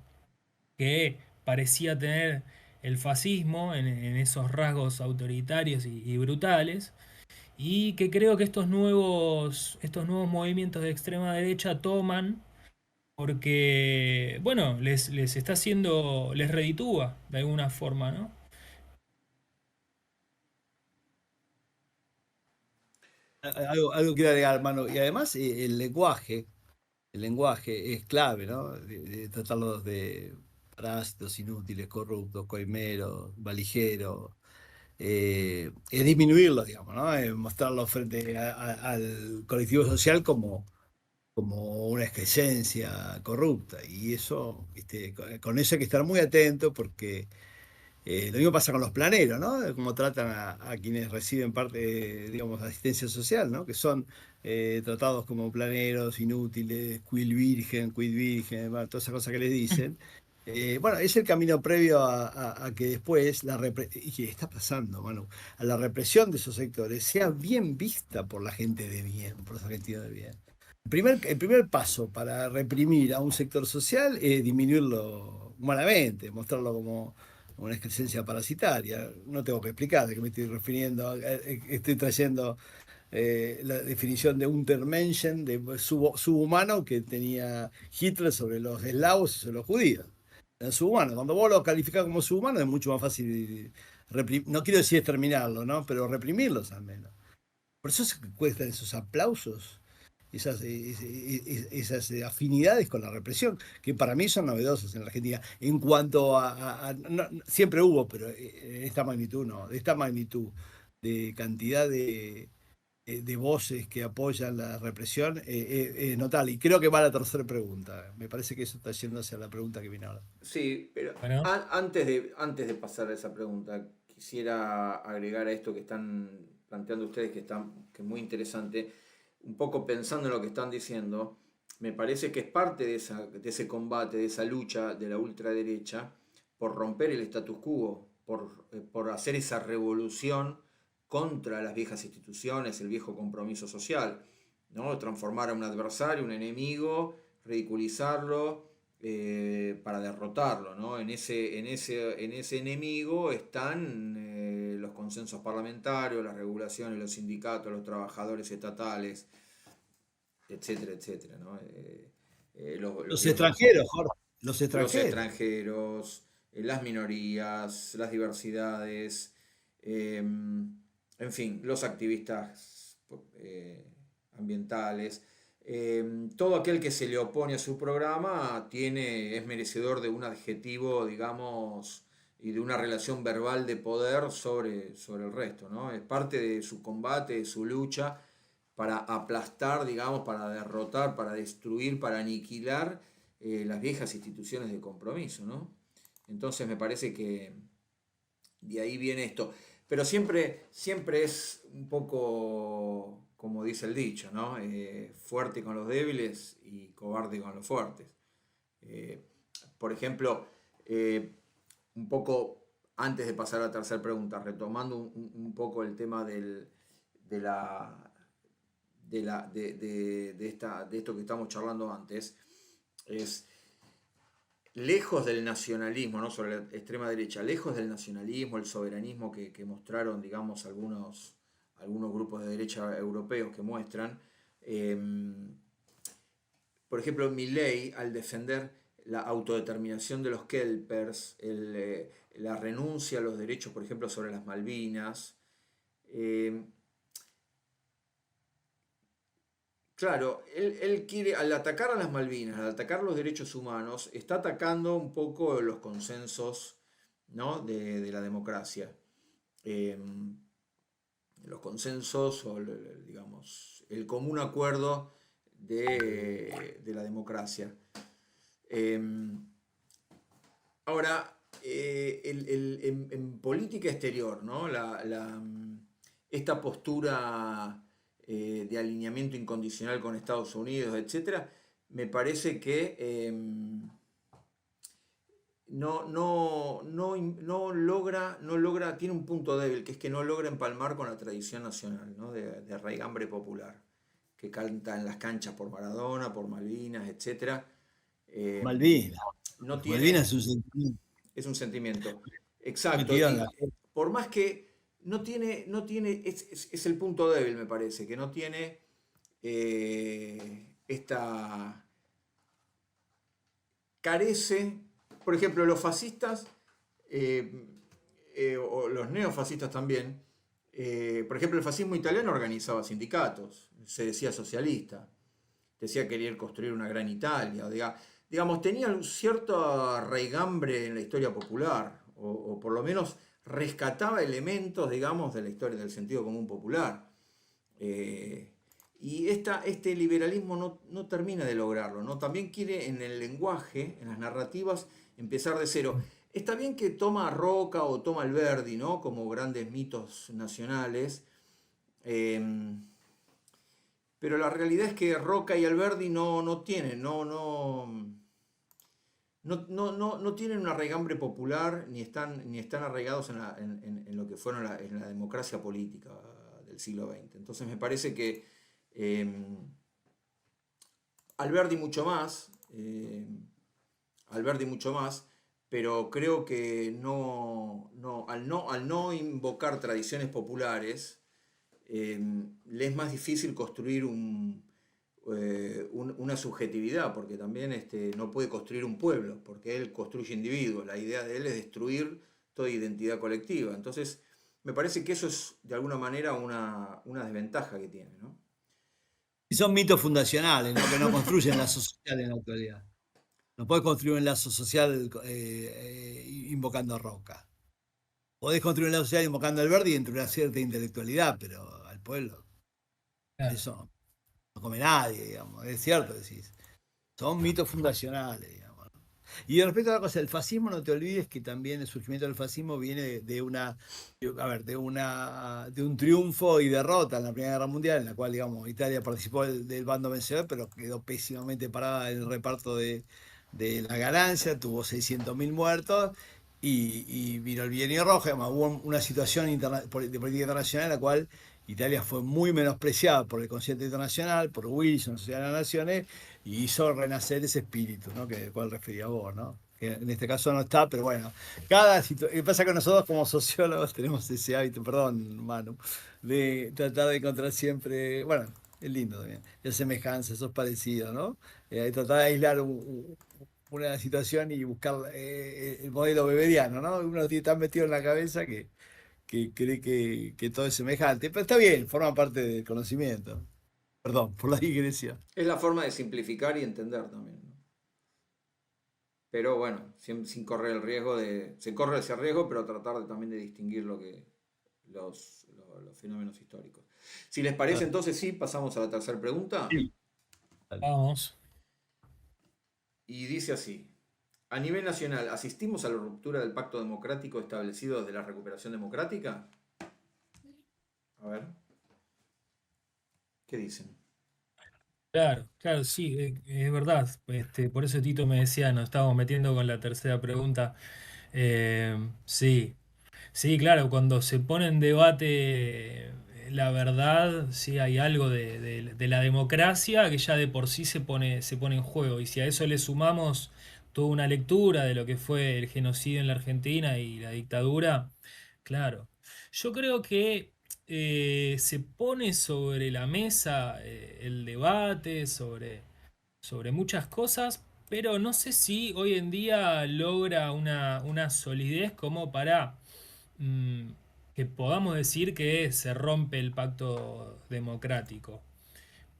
que parecía tener el fascismo en esos rasgos autoritarios y brutales, y que creo que estos nuevos movimientos de extrema derecha toman porque, bueno, les está haciendo, les reditúa de alguna forma, ¿no? algo quiero agregar, hermano. Y además el lenguaje es clave, ¿no? De tratarlos de parásitos, inútiles, corruptos, coimeros, valijeros. Es disminuirlos, digamos, ¿no? Mostrarlos frente al colectivo social como una excrescencia corrupta. Y eso, con eso hay que estar muy atento porque lo mismo pasa con los planeros, ¿no? Cómo tratan a quienes reciben parte, digamos, de asistencia social, ¿no? Que son tratados como planeros, inútiles, quid virgen, bueno, todas esas cosas que les dicen. Bueno, es el camino previo a que después, y que está pasando, Manu, a la represión de esos sectores sea bien vista por la gente de bien, por los argentinos de bien. El primer paso para reprimir a un sector social es disminuirlo humanamente, mostrarlo como una excrescencia parasitaria. No tengo que explicar de qué me estoy refiriendo. Estoy trayendo la definición de Untermenschen, de subhumano, que tenía Hitler sobre los eslavos y sobre los judíos. Era subhumano. Cuando vos lo calificás como subhumano es mucho más fácil, no quiero decir exterminarlo, ¿no? Pero reprimirlos al menos. Por eso se cuestan esos aplausos, esas afinidades con la represión, que para mí son novedosas en la Argentina. En cuanto siempre hubo, pero en esta magnitud no, de esta magnitud, de cantidad de voces que apoyan la represión, es notable. Y creo que va a la tercera pregunta. Me parece que eso está yendo hacia la pregunta que viene ahora. Sí, pero Bueno, antes de pasar a esa pregunta, quisiera agregar a esto que están planteando ustedes, que es muy interesante, un poco pensando en lo que están diciendo. Me parece que es parte de ese combate, de esa lucha de la ultraderecha por romper el status quo, por hacer esa revolución contra las viejas instituciones, el viejo compromiso social, ¿no? Transformar a un adversario, un enemigo, ridiculizarlo, para derrotarlo, ¿no? En ese enemigo están los consensos parlamentarios, las regulaciones, los sindicatos, los trabajadores estatales, etcétera, etcétera, ¿no? Los Los viejos, extranjeros, Jorge, los los extranjeros. extranjeros, las minorías, las diversidades, en fin, los activistas ambientales. Todo aquel que se le opone a su programa es merecedor de un adjetivo, digamos, y de una relación verbal de poder sobre el resto, ¿no? Es parte de su combate, de su lucha para aplastar, digamos, para derrotar, para destruir, para aniquilar las viejas instituciones de compromiso, ¿no? Entonces me parece que de ahí viene esto. Pero siempre es un poco, como dice el dicho, ¿no? Fuerte con los débiles y cobarde con los fuertes. Eh, por ejemplo, un poco antes de pasar a la tercera pregunta, retomando un poco el tema de la, de esto que estamos charlando antes, es lejos del nacionalismo, ¿no? Sobre la extrema derecha, lejos del nacionalismo, el soberanismo que mostraron, digamos, algunos grupos de derecha europeos que muestran. eh, por ejemplo, Milei, al defender la autodeterminación de los kelpers, la renuncia a los derechos, por ejemplo, sobre las Malvinas, eh, claro, él quiere, al atacar a las Malvinas, al atacar los derechos humanos, está atacando un poco los consensos, ¿no? de la democracia. Eh, los consensos o, digamos, el común acuerdo de la democracia. Eh, Ahora, en política exterior, ¿no? Esta postura de alineamiento incondicional con Estados Unidos, etcétera, me parece que no logra, tiene un punto débil, que es que no logra empalmar con la tradición nacional, ¿no? de raigambre popular, que canta en las canchas por Maradona, por Malvinas, etcétera. Eh, Malvinas. no Malvinas tiene, es un sentimiento es un sentimiento. Exacto. metido en la... Y por más que es el punto débil, me parece, que no tiene esta. Carece, por ejemplo, los fascistas, eh, o los neofascistas también, por ejemplo, el fascismo italiano organizaba sindicatos, se decía socialista, decía querer construir una gran Italia, digamos, tenía un cierto raigambre en la historia popular, o por lo menos rescataba elementos, digamos, de la historia del sentido común popular. Eh, y este liberalismo no termina de lograrlo, ¿no? También quiere en el lenguaje, en las narrativas, empezar de cero. Está bien que toma a Roca o toma a Alberdi, ¿no? Como grandes mitos nacionales, eh, pero la realidad es que Roca y Alberdi no tienen, no tienen una raigambre popular ni están arraigados en lo que fueron en la democracia política del siglo XX. Entonces me parece que eh, Alberdi mucho más, Alberdi mucho más, pero creo que al no invocar tradiciones populares, eh, le es más difícil construir una subjetividad, porque también no puede construir un pueblo, porque él construye individuos. La idea de él es destruir toda identidad colectiva. Entonces, me parece que eso es de alguna manera una desventaja que tiene, ¿no? Y son mitos fundacionales, ¿no? Que no construyen lazo social en la actualidad. No podés construir un lazo social invocando a Roca. Podés construir un lazo social invocando al Verdi entre una cierta intelectualidad, pero al pueblo, Claro. eso no come nadie, digamos. Es cierto, decís. Son mitos fundacionales, digamos, ¿no? Y respecto a la cosa, el fascismo, no te olvides que también el surgimiento del fascismo viene de un triunfo y derrota en la Primera Guerra Mundial, en la cual, digamos, Italia participó del bando vencedor, pero quedó pésimamente parada en el reparto de la ganancia, tuvo 600.000 muertos, y vino el Bienio Rojo. Además, hubo una situación de política internacional en la cual Italia fue muy menospreciada por el concierto internacional, por Wilson, Sociedad de las Naciones, y hizo renacer ese espíritu, ¿no? Que del cual refería vos, ¿no? Que en este caso no está, pero bueno, lo que pasa que nosotros como sociólogos tenemos ese hábito, perdón, Manu, de tratar de encontrar siempre, bueno, es lindo también, esas semejanzas, esos parecidos, ¿no? Tratar de aislar una situación y buscar el modelo bebediano, ¿no? Uno tiene tan metido en la cabeza que cree que todo es semejante, pero está bien, forma parte del conocimiento. Perdón por la digresión. Es la forma de simplificar y entender también, ¿no? Pero bueno, sin correr el riesgo se corre ese riesgo, pero tratar también de distinguir los fenómenos históricos. Si les parece, Claro. entonces sí, pasamos a la tercera pregunta. Sí. Dale. Vamos. Y dice así: a nivel nacional, ¿asistimos a la ruptura del pacto democrático establecido desde la recuperación democrática? A ver, ¿qué dicen? Claro, claro, sí, es verdad. Por eso Tito me decía, nos estábamos metiendo con la tercera pregunta. Sí, sí, claro, cuando se pone en debate la verdad, sí hay algo de la democracia que ya de por sí se pone en juego. Y si a eso le sumamos toda una lectura de lo que fue el genocidio en la Argentina y la dictadura, claro. Yo creo que se pone sobre la mesa el debate sobre muchas cosas, pero no sé si hoy en día logra una solidez como para mm, que podamos decir que se rompe el pacto democrático.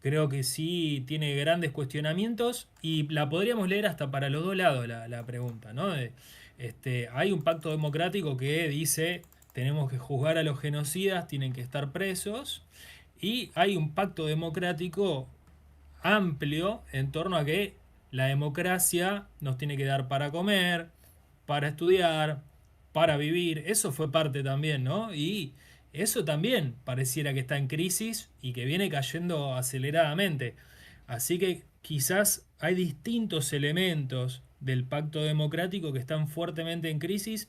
Creo que sí tiene grandes cuestionamientos y la podríamos leer hasta para los dos lados la pregunta, ¿no? Hay un pacto democrático que dice tenemos que juzgar a los genocidas, tienen que estar presos, y hay un pacto democrático amplio en torno a que la democracia nos tiene que dar para comer, para estudiar, para vivir. Eso fue parte también, ¿no? Y eso también pareciera que está en crisis y que viene cayendo aceleradamente. Así que quizás hay distintos elementos del pacto democrático que están fuertemente en crisis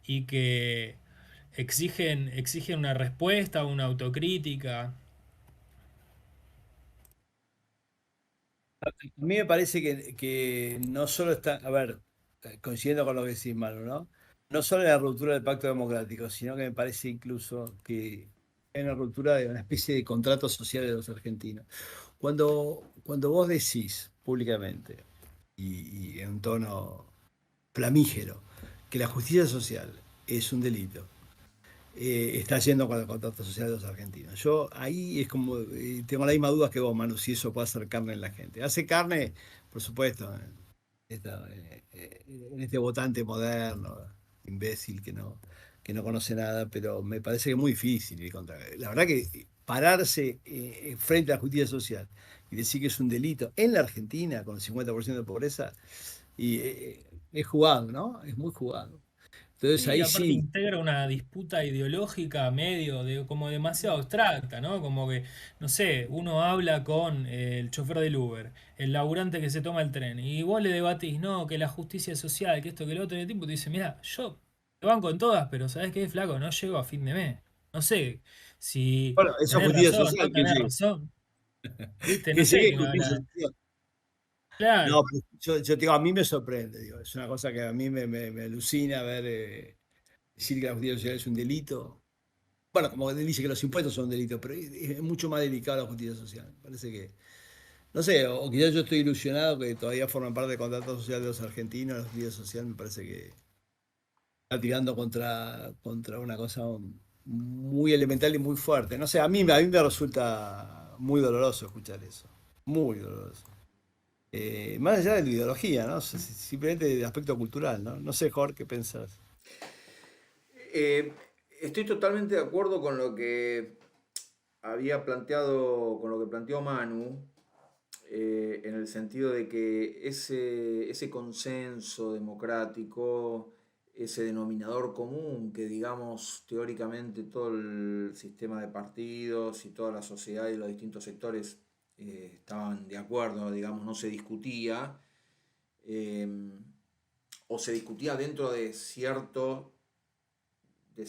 y que exigen una respuesta, una autocrítica. A mí me parece que no solo está, a ver, coincidiendo con lo que decís, Manu, ¿no? No solo la ruptura del pacto democrático, sino que me parece incluso que hay una ruptura de una especie de contrato social de los argentinos. Cuando vos decís públicamente y en un tono flamígero que la justicia social es un delito, está yendo con el contrato social de los argentinos. Yo ahí es como, tengo la misma duda que vos, Manu, si eso puede hacer carne en la gente. Hace carne, por supuesto, en este votante moderno, imbécil que no conoce nada, pero me parece que es muy difícil ir contra. La verdad que pararse frente a la justicia social y decir que es un delito en la Argentina con el 50% de pobreza, y es jugado, ¿no? Es muy jugado. Entonces Sí, ahí aparte sí. integra una disputa ideológica medio de como demasiado abstracta, ¿no? Como que, no sé, uno habla con el chofer del Uber, el laburante que se toma el tren, y vos le debatís, no, que la justicia social, que esto, que lo otro, y el tipo te dice, mira, yo te banco en todas, pero ¿sabés qué, flaco? No llego a fin de mes. No sé si Bueno, eso es tenés justicia razón, no social, tenés razón, ¿viste? No que sé llegue qué me van justicia a... social. Claro. No, pues yo digo, a mí me sorprende, digo, es una cosa que a mí me alucina ver decir que la justicia social es un delito. Bueno, como dice que los impuestos son un delito, pero es mucho más delicado la justicia social. Parece que, no sé, o quizás yo estoy ilusionado que todavía forman parte del contrato social de los argentinos, la justicia social me parece que está tirando contra una cosa muy elemental y muy fuerte. No sé, a mí me resulta muy doloroso escuchar eso. Muy doloroso. Más allá de la ideología, ¿no? Simplemente del aspecto cultural, ¿no? No sé, Jorge, ¿qué pensás? Eh, Estoy totalmente de acuerdo con lo que había planteado, con lo que planteó Manu, en el sentido de que ese consenso democrático, ese denominador común que digamos teóricamente todo el sistema de partidos y toda la sociedad y los distintos sectores estaban de acuerdo, digamos, no se discutía, eh, o se discutía dentro de ciertos, en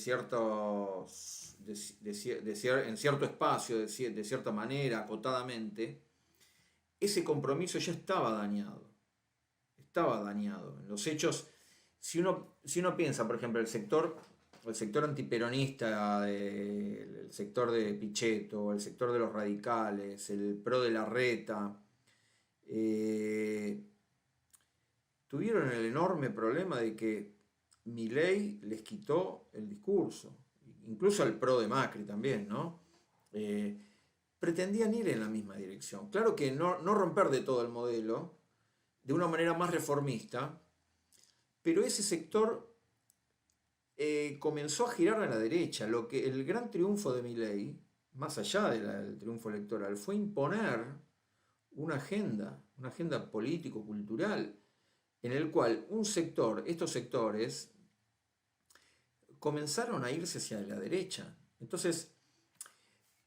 cierto espacio, de cierta manera, acotadamente, ese compromiso ya estaba dañado. Estaba dañado. En los hechos, si uno piensa, por ejemplo, el sector antiperonista, el sector de Pichetto, el sector de los radicales, el PRO de Larreta, eh, tuvieron el enorme problema de que Milei les quitó el discurso, incluso al PRO de Macri también, ¿no? Eh, Pretendían ir en la misma dirección. Claro que no romper de todo el modelo, de una manera más reformista, pero ese sector comenzó a girar a la derecha. El gran triunfo de Milei, más allá del triunfo electoral, fue imponer una agenda político-cultural, en el cual estos sectores, comenzaron a irse hacia la derecha. Entonces,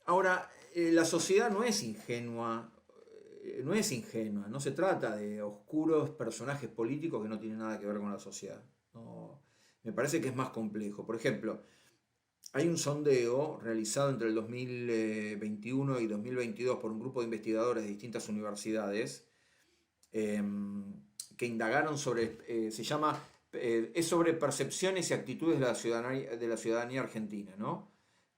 ahora, la sociedad no es ingenua, no se trata de oscuros personajes políticos que no tienen nada que ver con la sociedad. No, me parece que es más complejo. Por ejemplo, hay un sondeo realizado entre el 2021 y 2022 por un grupo de investigadores de distintas universidades, eh, que indagaron es sobre percepciones y actitudes de la ciudadanía argentina, ¿no?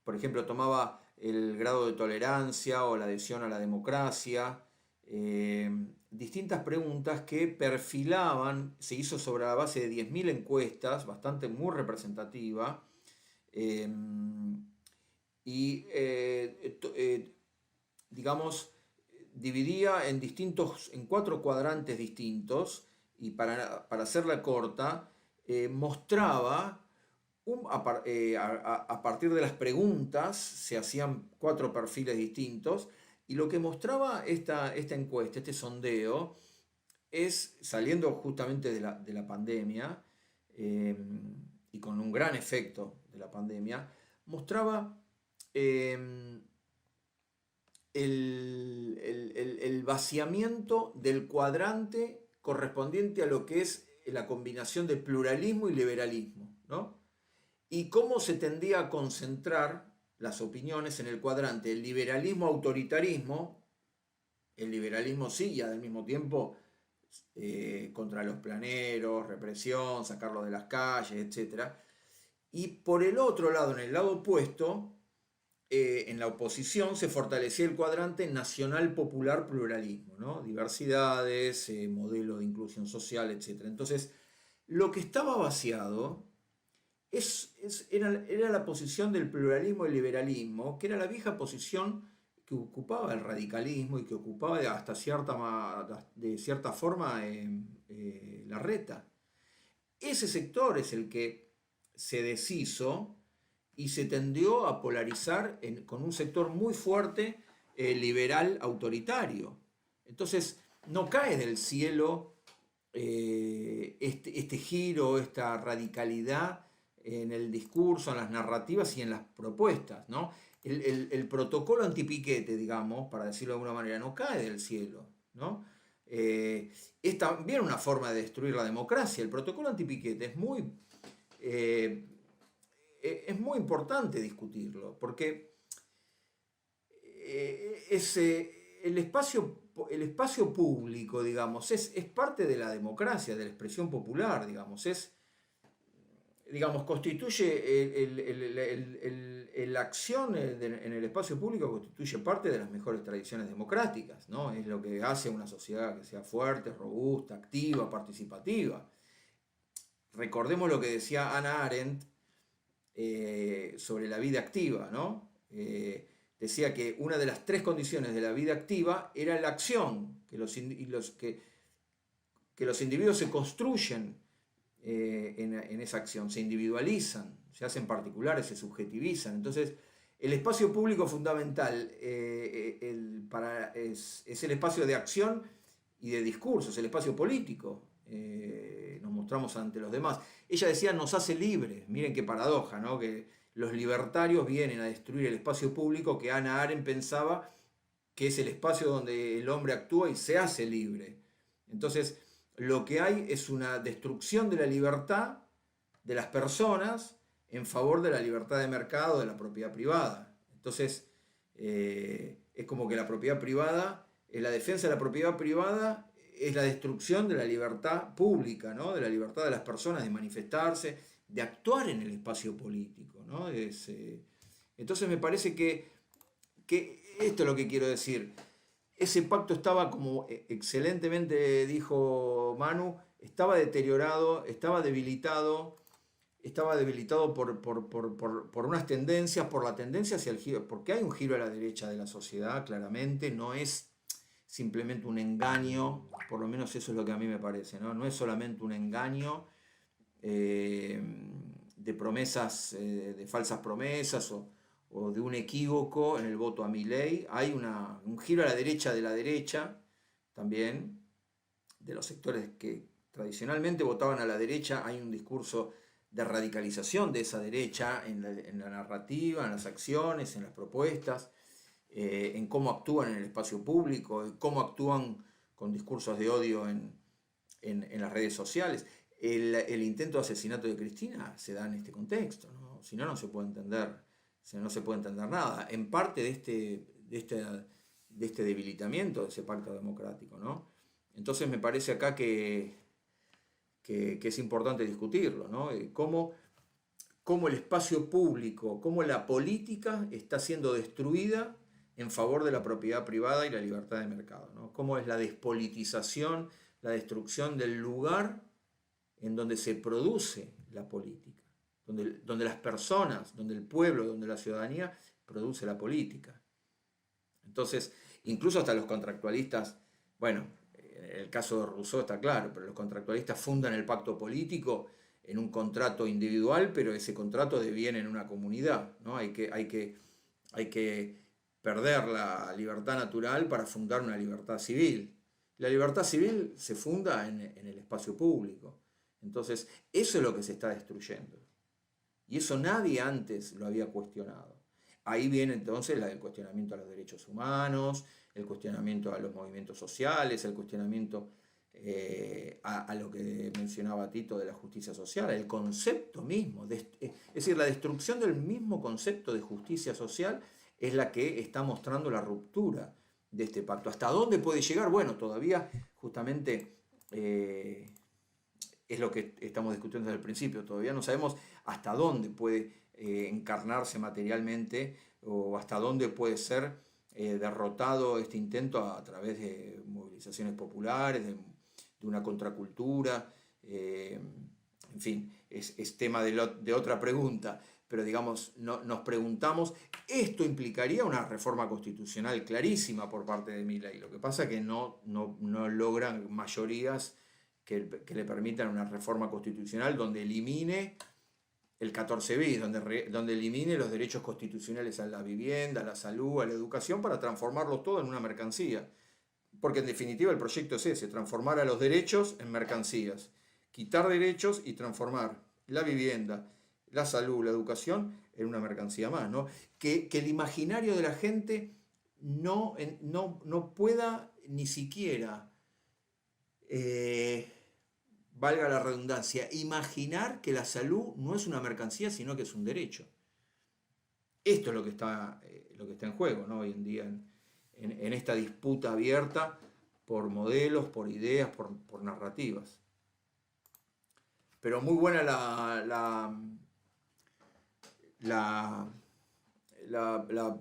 Por ejemplo, tomaba el grado de tolerancia o la adhesión a la democracia, distintas preguntas que perfilaban, se hizo sobre la base de 10.000 encuestas, bastante muy representativa, eh, y digamos, dividía en 4 cuadrantes distintos, y para hacerla corta, mostraba, a partir de las preguntas, se hacían 4 perfiles distintos, y lo que mostraba esta encuesta, este sondeo, es, saliendo justamente de la pandemia, eh, y con un gran efecto de la pandemia, mostraba eh, el vaciamiento del cuadrante correspondiente a lo que es la combinación de pluralismo y liberalismo, ¿no? Y cómo se tendía a concentrar las opiniones en el cuadrante el liberalismo-autoritarismo, el liberalismo sí, y al mismo tiempo contra los planeros, represión, sacarlos de las calles, etc. Y por el otro lado, en el lado opuesto, en la oposición se fortalecía el cuadrante nacional popular pluralismo, ¿no? Diversidades, modelo de inclusión social, etc. Entonces, lo que estaba vaciado era la posición del pluralismo y liberalismo, que era la vieja posición que ocupaba el radicalismo y que ocupaba de cierta forma Larreta. Ese sector es el que se deshizo y se tendió a polarizar con un sector muy fuerte, liberal autoritario. Entonces, no cae del cielo este giro, esta radicalidad en el discurso, en las narrativas y en las propuestas, ¿no? El protocolo antipiquete, digamos, para decirlo de alguna manera, no cae del cielo, ¿no? Es también una forma de destruir la democracia. El protocolo antipiquete eh, es muy importante discutirlo, porque el espacio público, digamos, es parte de la democracia, de la expresión popular, digamos, constituye la acción en el espacio público constituye parte de las mejores tradiciones democráticas, ¿no? Es lo que hace una sociedad que sea fuerte, robusta, activa, participativa. Recordemos lo que decía Hannah Arendt sobre la vida activa, ¿no? Decía que una de las 3 condiciones de la vida activa era la acción, que los individuos se construyen en esa acción, se individualizan, se hacen particulares, se subjetivizan. Entonces, el espacio público fundamental es el espacio de acción y de discurso, es el espacio político. Nos mostramos ante los demás. Ella decía, nos hace libres. Miren qué paradoja, ¿no? Que los libertarios vienen a destruir el espacio público que Hannah Arendt pensaba que es el espacio donde el hombre actúa y se hace libre. Entonces, lo que hay es una destrucción de la libertad de las personas en favor de la libertad de mercado, de la propiedad privada. Entonces, es como que la propiedad privada, la defensa de la propiedad privada es la destrucción de la libertad pública, ¿no? De la libertad de las personas de manifestarse, de actuar en el espacio político, ¿no? Entonces me parece que esto es lo que quiero decir. Ese pacto estaba, como excelentemente dijo Manu, estaba deteriorado, estaba debilitado por unas tendencias, por la tendencia hacia el giro, porque hay un giro a la derecha de la sociedad, claramente, no es simplemente un engaño, por lo menos eso es lo que a mí me parece, ¿no? No es solamente un engaño de promesas, de falsas promesas o de un equívoco en el voto a Milei. Hay un giro a la derecha también, de los sectores que tradicionalmente votaban a la derecha. Hay un discurso de radicalización de esa derecha en la narrativa, en las acciones, en las propuestas, en cómo actúan en el espacio público, en cómo actúan con discursos de odio en las redes sociales. El intento de asesinato de Cristina se da en este contexto, ¿no? Si no, no se puede entender nada. En parte de este debilitamiento de ese pacto democrático, ¿no? Entonces me parece acá que es importante discutirlo, ¿no? Cómo el espacio público, cómo la política está siendo destruida en favor de la propiedad privada y la libertad de mercado, ¿no? Cómo es la despolitización, la destrucción del lugar en donde se produce la política, donde las personas, donde el pueblo, donde la ciudadanía produce la política. Entonces, incluso hasta los contractualistas, bueno, el caso de Rousseau está claro, pero los contractualistas fundan el pacto político en un contrato individual, pero ese contrato deviene en una comunidad, ¿no? Hay que perder la libertad natural para fundar una libertad civil. La libertad civil se funda en el espacio público. Entonces, eso es lo que se está destruyendo. Y eso nadie antes lo había cuestionado. Ahí viene entonces el cuestionamiento a los derechos humanos, el cuestionamiento a los movimientos sociales, el cuestionamiento a lo que mencionaba Tito de la justicia social, el concepto mismo. Es decir, la destrucción del mismo concepto de justicia social es la que está mostrando la ruptura de este pacto. ¿Hasta dónde puede llegar? Bueno, todavía justamente es lo que estamos discutiendo desde el principio. Todavía no sabemos hasta dónde puede encarnarse materialmente o hasta dónde puede ser derrotado este intento a través de movilizaciones populares, de una contracultura. En fin, es tema de otra pregunta. Pero digamos, nos preguntamos, esto implicaría una reforma constitucional clarísima por parte de Milei. Lo que pasa es que no logran mayorías que le permitan una reforma constitucional donde elimine el 14 bis, donde elimine los derechos constitucionales a la vivienda, a la salud, a la educación, para transformarlos todo en una mercancía. Porque en definitiva el proyecto es ese, transformar a los derechos en mercancías. Quitar derechos y transformar la vivienda, la salud, la educación en una mercancía más, ¿no? Que el imaginario de la gente no pueda ni siquiera, valga la redundancia, imaginar que la salud no es una mercancía, sino que es un derecho. Esto es lo que está en juego, ¿no? Hoy en día en esta disputa abierta por modelos, por ideas, por narrativas. Pero muy buena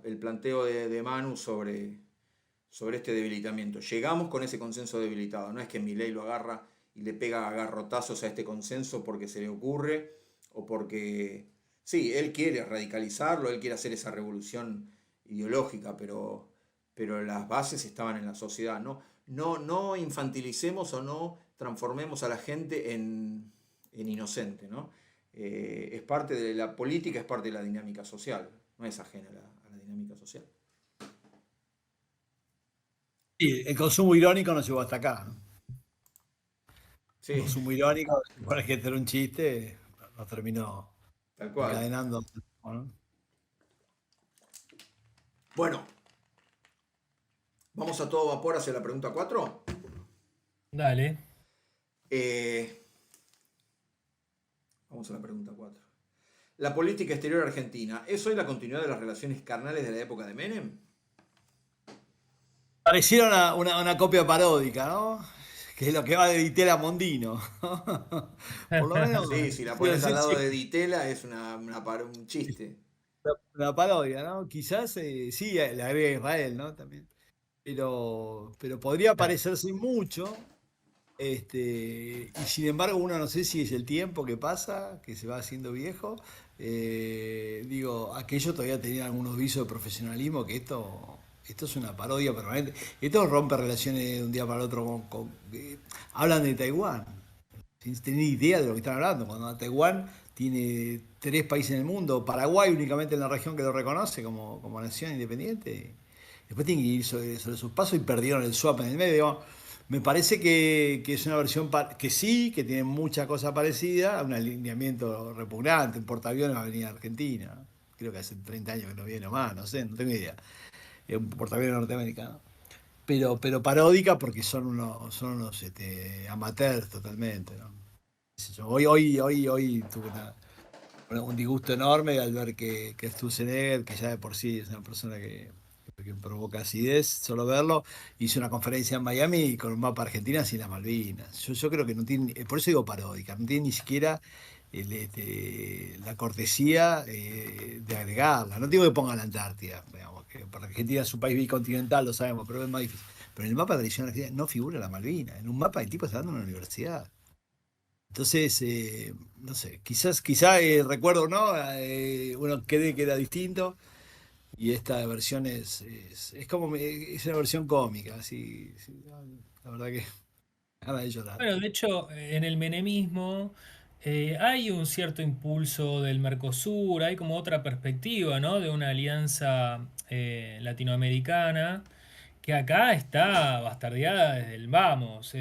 el planteo de Manu sobre este debilitamiento. Llegamos con ese consenso debilitado, no es que Milei lo agarra y le pega a garrotazos a este consenso porque se le ocurre o porque, sí, él quiere radicalizarlo, él quiere hacer esa revolución ideológica, pero las bases estaban en la sociedad. No infantilicemos o no transformemos a la gente en inocente, ¿no? Es parte de la política, es parte de la dinámica social, no es ajena a la dinámica social. Sí, el consumo irónico nos llevó hasta acá, ¿no? El Sí, consumo irónico, por que hacer un chiste, nos terminó tal cual. encadenando, ¿no? Bueno, vamos a todo vapor hacia la pregunta 4. Dale. Vamos a la pregunta 4. ¿La política exterior argentina es hoy la continuidad de las relaciones carnales de la época de Menem? Pareciera una copia paródica, ¿no? Que es lo que va de Ditela a Mondino. Por lo menos, Sí, si la quiero pones al decir, lado sí, de Ditela es un chiste. una parodia, ¿no? Quizás sí, le agrega Israel, ¿no? También. Pero podría parecerse mucho. Y sin embargo, uno no sé si es el tiempo que pasa, que se va haciendo viejo. Digo, aquello todavía tenía algunos visos de profesionalismo, que esto es una parodia permanente. Esto rompe relaciones de un día para el otro hablan de Taiwán, sin tener idea de lo que están hablando. Cuando Taiwán tiene 3 países en el mundo, Paraguay únicamente en la región que lo reconoce como nación independiente. Después tienen que ir sobre sus pasos y perdieron el swap en el medio. Me parece que es una versión que sí, que tiene mucha cosa parecida a un alineamiento repugnante, un portaaviones va a venir a Argentina. Creo que hace 30 años que no viene o más, no sé, no tengo idea. Es un portaaviones norteamericano. Pero paródica porque son unos amateurs totalmente, ¿no? Qué sé yo. Hoy tuve un disgusto enorme al ver que Sturzenegger, que ya de por sí es una persona que provoca acidez, solo verlo, hizo una conferencia en Miami con un mapa Argentina sin las Malvinas. Yo creo que no tiene, por eso digo paródica, no tiene ni siquiera la cortesía de agregarla. No digo que ponga la Antártida, digamos, que para Argentina es un país bicontinental, lo sabemos, pero es más difícil. Pero en el mapa tradicional argentina no figura la Malvinas. En un mapa el tipo está dando en una universidad. Entonces, no sé, quizá recuerdo, ¿no? Uno cree que era distinto y esta versión es como, es una versión cómica, así, sí, no, la verdad que ganas de llorar. Bueno, de hecho, en el menemismo hay un cierto impulso del Mercosur, hay como otra perspectiva, ¿no? De una alianza latinoamericana que acá está bastardeada desde el vamos.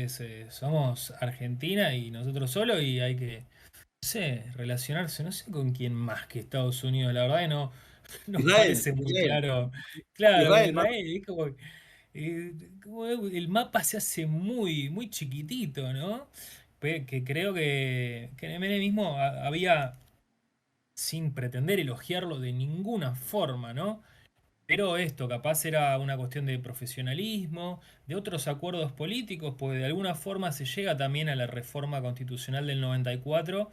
Somos Argentina y nosotros solo y hay que, no sé, relacionarse, no sé con quién más que Estados Unidos. La verdad que no, no Israel, parece muy Israel, claro. Claro, con Israel, más. Israel, es como el mapa se hace muy, muy chiquitito, ¿no? Que creo que en el menemismo había, sin pretender elogiarlo de ninguna forma, ¿no? Pero esto capaz era una cuestión de profesionalismo, de otros acuerdos políticos, pues de alguna forma se llega también a la reforma constitucional del 94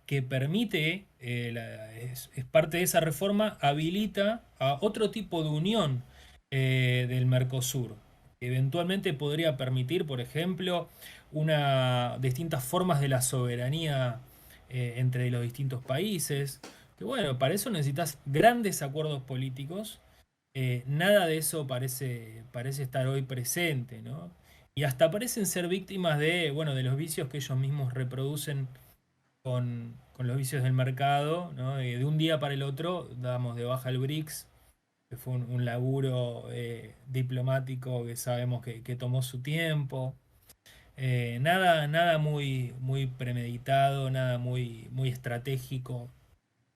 que permite, es parte de esa reforma, habilita a otro tipo de unión del Mercosur. Eventualmente podría permitir, por ejemplo, distintas formas de la soberanía entre los distintos países. Que bueno, para eso necesitas grandes acuerdos políticos. Nada de eso parece estar hoy presente, ¿no? Y hasta parecen ser víctimas de, bueno, de los vicios que ellos mismos reproducen con los vicios del mercado, ¿no? De un día para el otro damos de baja el BRICS, que fue un laburo diplomático que sabemos que tomó su tiempo. Nada muy, muy premeditado, nada muy, muy estratégico.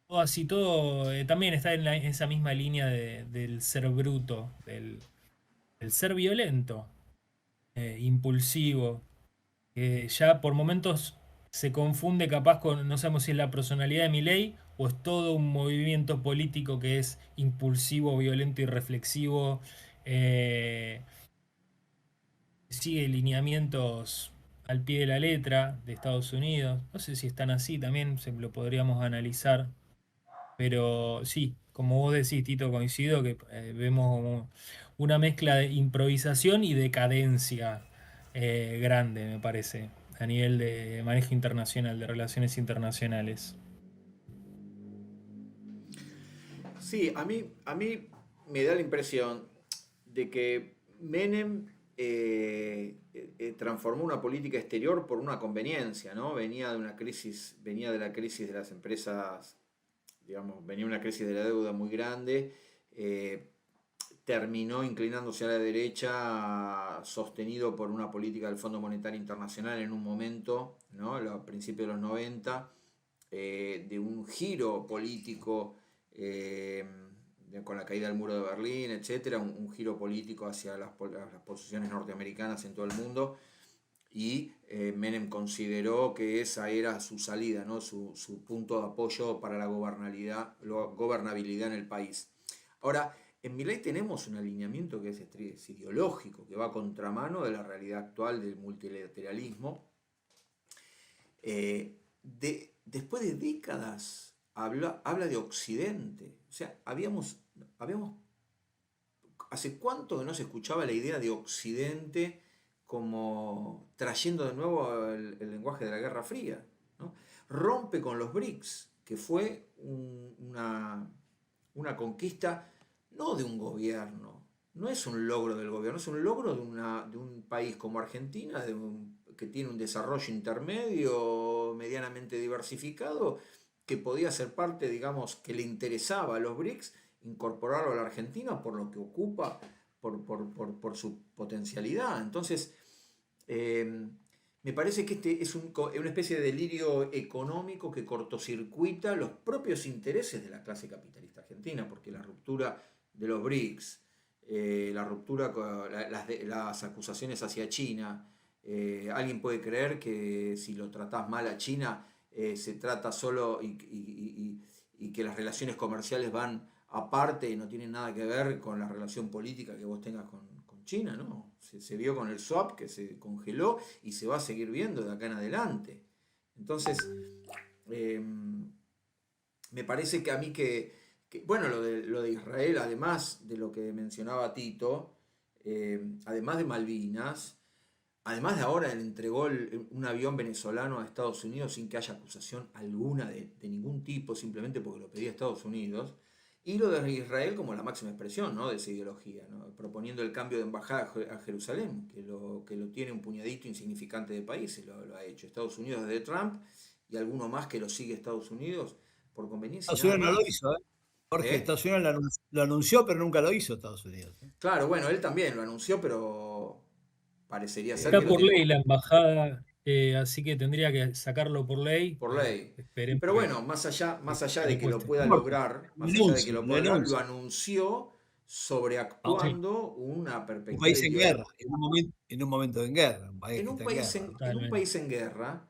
Todo así, todo también está en esa misma línea del ser bruto, del ser violento, impulsivo, que ya por momentos se confunde capaz con, no sabemos si es la personalidad de Milei o es todo un movimiento político que es impulsivo, violento y reflexivo, eh, sigue lineamientos al pie de la letra de Estados Unidos. No sé si están así también, se lo podríamos analizar, pero sí. como vos decís, Tito, coincido que vemos como una mezcla de improvisación y decadencia grande, me parece, a nivel de manejo internacional, de relaciones internacionales. Sí, a mí me da la impresión de que Menem transformó una política exterior por una conveniencia, ¿no? Venía de una crisis, venía de la crisis de las empresas, digamos, venía una crisis de la deuda muy grande, eh, terminó inclinándose a la derecha, sostenido por una política del Fondo Monetario Internacional en un momento, ¿no? A principios de los 90, de un giro político eh, con la caída del muro de Berlín, etcétera, un giro político hacia las posiciones norteamericanas en todo el mundo. Y Menem consideró que esa era su salida, ¿no? Su punto de apoyo para la gobernabilidad en el país. Ahora, en Milei tenemos un alineamiento que es ideológico, que va a contramano de la realidad actual del multilateralismo. Después de décadas habla de Occidente. O sea, habíamos, ¿hace cuánto que no se escuchaba la idea de Occidente como trayendo de nuevo el lenguaje de la Guerra Fría? ¿No? Rompe con los BRICS, que fue una conquista no de un gobierno, no es un logro del gobierno, es un logro de un país como Argentina, que tiene un desarrollo intermedio medianamente diversificado, que podía ser parte, digamos, que le interesaba a los BRICS incorporarlo a la Argentina por lo que ocupa, por su potencialidad. Entonces, eh, me parece que este es una especie de delirio económico que cortocircuita los propios intereses de la clase capitalista argentina, porque la ruptura de los BRICS, la ruptura con las acusaciones hacia China, alguien puede creer que si lo tratás mal a China, se trata solo y que las relaciones comerciales van aparte y no tienen nada que ver con la relación política que vos tengas con China, ¿no? Se vio con el swap que se congeló y se va a seguir viendo de acá en adelante. Entonces, eh, me parece que a mí bueno, lo de Israel, además de lo que mencionaba Tito, además de Malvinas, además de ahora le entregó un avión venezolano a Estados Unidos sin que haya acusación alguna de ningún tipo, simplemente porque lo pedía Estados Unidos, y lo de Israel como la máxima expresión, ¿no? De esa ideología, ¿no? Proponiendo el cambio de embajada a Jerusalén, que lo tiene un puñadito insignificante de países, lo ha hecho Estados Unidos desde Trump y alguno más que lo sigue Estados Unidos por conveniencia y Estados nada Unidos no lo más. hizo, ¿eh? Jorge, ¿Eh? Estados Unidos lo anunció, pero nunca lo hizo Estados Unidos, ¿eh? Claro, bueno, él también lo anunció, pero parecería ser que Está lo por tiene ley la embajada, así que tendría que sacarlo por ley. por ley. Esperemos Pero bueno, más allá que de le que lo cueste. pueda Jorge, lograr, lo más allá de que anuncia, lo lo pueda lograr, lo anuncia. anunció Sí, Ahora, sobreactuando una un perspectiva país en guerra, ideológica. en un momento en guerra, un país En que un está en país guerra, en, ¿no? en un totalmente. país en guerra,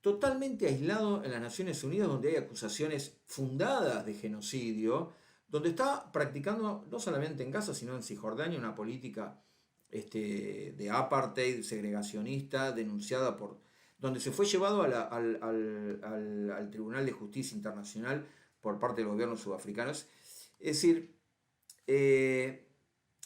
totalmente aislado en las Naciones Unidas, donde hay acusaciones fundadas de genocidio, donde está practicando, no solamente en Gaza, sino en Cisjordania, una política de apartheid, segregacionista, denunciada donde se fue llevado al Tribunal de Justicia Internacional por parte del gobierno sudafricano. Es decir, eh,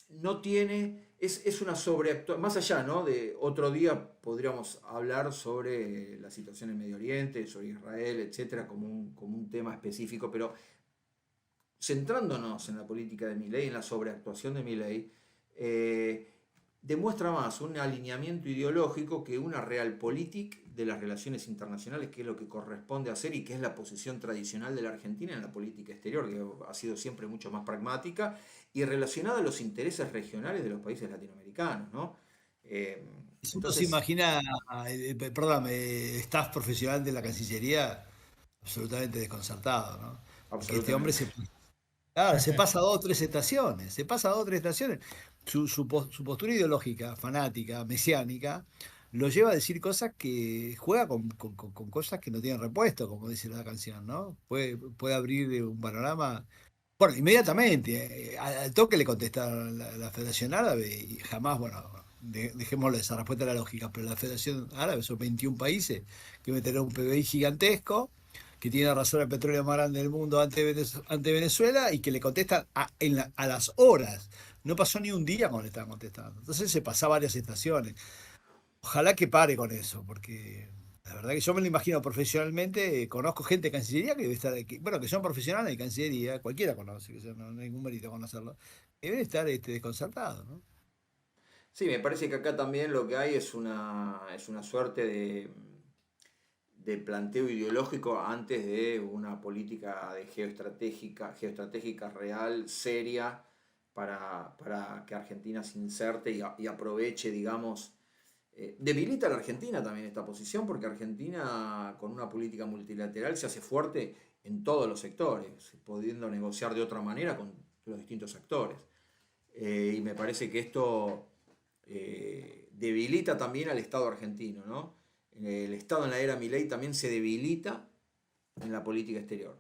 no tiene, es una sobreactuación, más allá, ¿no? De otro día podríamos hablar sobre la situación en Medio Oriente, sobre Israel, etcétera, como un tema específico, pero centrándonos en la política de Milei, en la sobreactuación de Milei, eh, demuestra más un alineamiento ideológico que una realpolitik de las relaciones internacionales, que es lo que corresponde hacer y que es la posición tradicional de la Argentina en la política exterior, que ha sido siempre mucho más pragmática y relacionada a los intereses regionales de los países latinoamericanos, ¿no? Eh, Uno se entonces, imagina, perdón, staff profesional de la Cancillería absolutamente desconcertado, ¿no? Porque este hombre absolutamente. claro, se pasa dos o tres estaciones, se pasa dos o tres estaciones. Su postura ideológica, fanática, mesiánica, lo lleva a decir cosas que juega con cosas que no tienen repuesto, como dice la canción, ¿no? Puede abrir un panorama. Bueno, inmediatamente, al toque le contestaron la Federación Árabe y jamás, bueno, dejémoslo esa respuesta a la lógica, pero la Federación Árabe son 21 países que meterán un PBI gigantesco, que tiene la reserva de petróleo más grande del mundo ante Venezuela y que le contestan a las horas. No pasó ni un día cuando le estaban contestando. Entonces se pasaba varias estaciones. Ojalá que pare con eso, porque la verdad que yo me lo imagino profesionalmente. Conozco gente de Cancillería que debe estar, bueno, que son profesionales de Cancillería, cualquiera conoce, que no, no hay ningún mérito conocerlo, que deben estar desconcertados, ¿no? Sí, me parece que acá también lo que hay es una suerte de planteo ideológico antes de una política de geoestratégica real, seria, para que Argentina se inserte y aproveche, digamos, debilita a la Argentina también esta posición, porque Argentina con una política multilateral se hace fuerte en todos los sectores, pudiendo negociar de otra manera con los distintos actores. Y me parece que esto debilita también al Estado argentino, ¿no? El Estado en la era Milei también se debilita en la política exterior.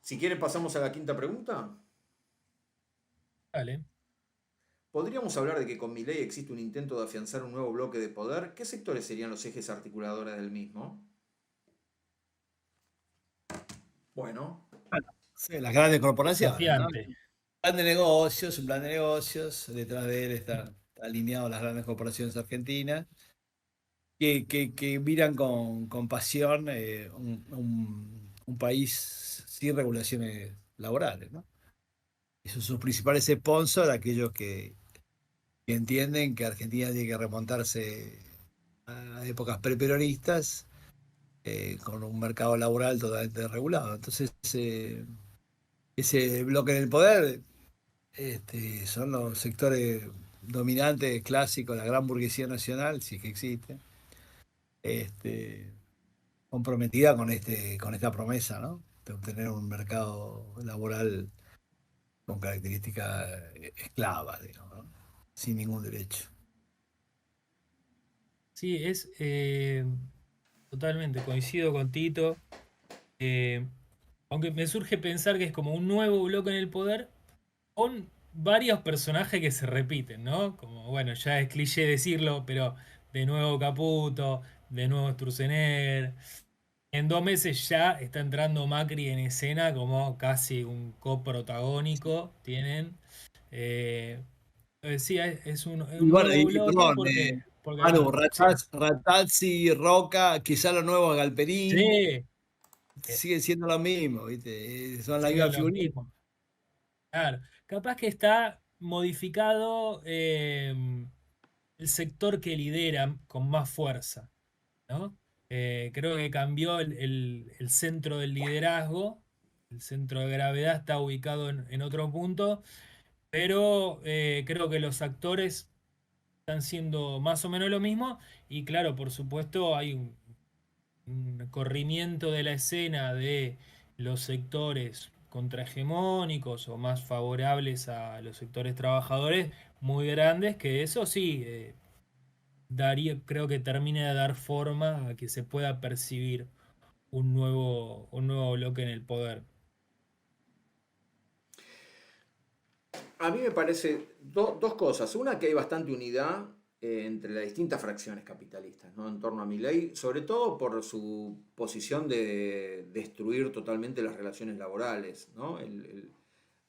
Si quieren pasamos a la quinta pregunta. Dale. ¿Podríamos hablar de que con Milei existe un intento de afianzar un nuevo bloque de poder? ¿Qué sectores serían los ejes articuladores del mismo? Bueno, Sí, las grandes corporaciones, ¿no? Desafiante. Un plan de negocios, detrás de él están alineados las grandes corporaciones argentinas, que miran con pasión un país sin regulaciones laborales, ¿no? Y son sus principales sponsors, aquellos que entienden que Argentina tiene que remontarse a épocas preperonistas, con un mercado laboral totalmente regulado. Entonces, ese bloque en el poder, son los sectores dominantes, clásicos, la gran burguesía nacional, si es que existe, este, comprometida con esta promesa, ¿no? De obtener un mercado laboral con características esclavas, digamos, ¿no? Sin ningún derecho. Sí, totalmente, coincido con Tito. Eh, Aunque me surge pensar que es como un nuevo bloque en el poder con varios personajes que se repiten, ¿no? Como, bueno, ya es cliché decirlo, pero de nuevo Caputo, de nuevo Sturzenegger. En 2 meses ya está entrando Macri en escena como casi un coprotagónico. Tienen. Eh, sí, es Y un bueno, nuevo bloque perdón, porque Manu, sí, Ratazzi, Roca, quizá los nuevos Galperín, sí, eh, siguen siendo lo mismo, ¿viste? Son la misma siguen los figurita. mismos. Claro, capaz que está modificado el sector que lidera con más fuerza, ¿no? Creo que cambió el centro del liderazgo, el centro de gravedad está ubicado en otro punto, pero creo que los actores están siendo más o menos lo mismo y claro, por supuesto hay un corrimiento de la escena de los sectores contrahegemónicos o más favorables a los sectores trabajadores muy grandes, que eso sí, creo que termina de dar forma a que se pueda percibir un nuevo bloque en el poder. a mí me parece dos cosas. Una, que hay bastante unidad entre las distintas fracciones capitalistas, ¿no? En torno a Milei, sobre todo por su posición de destruir totalmente las relaciones laborales, ¿no?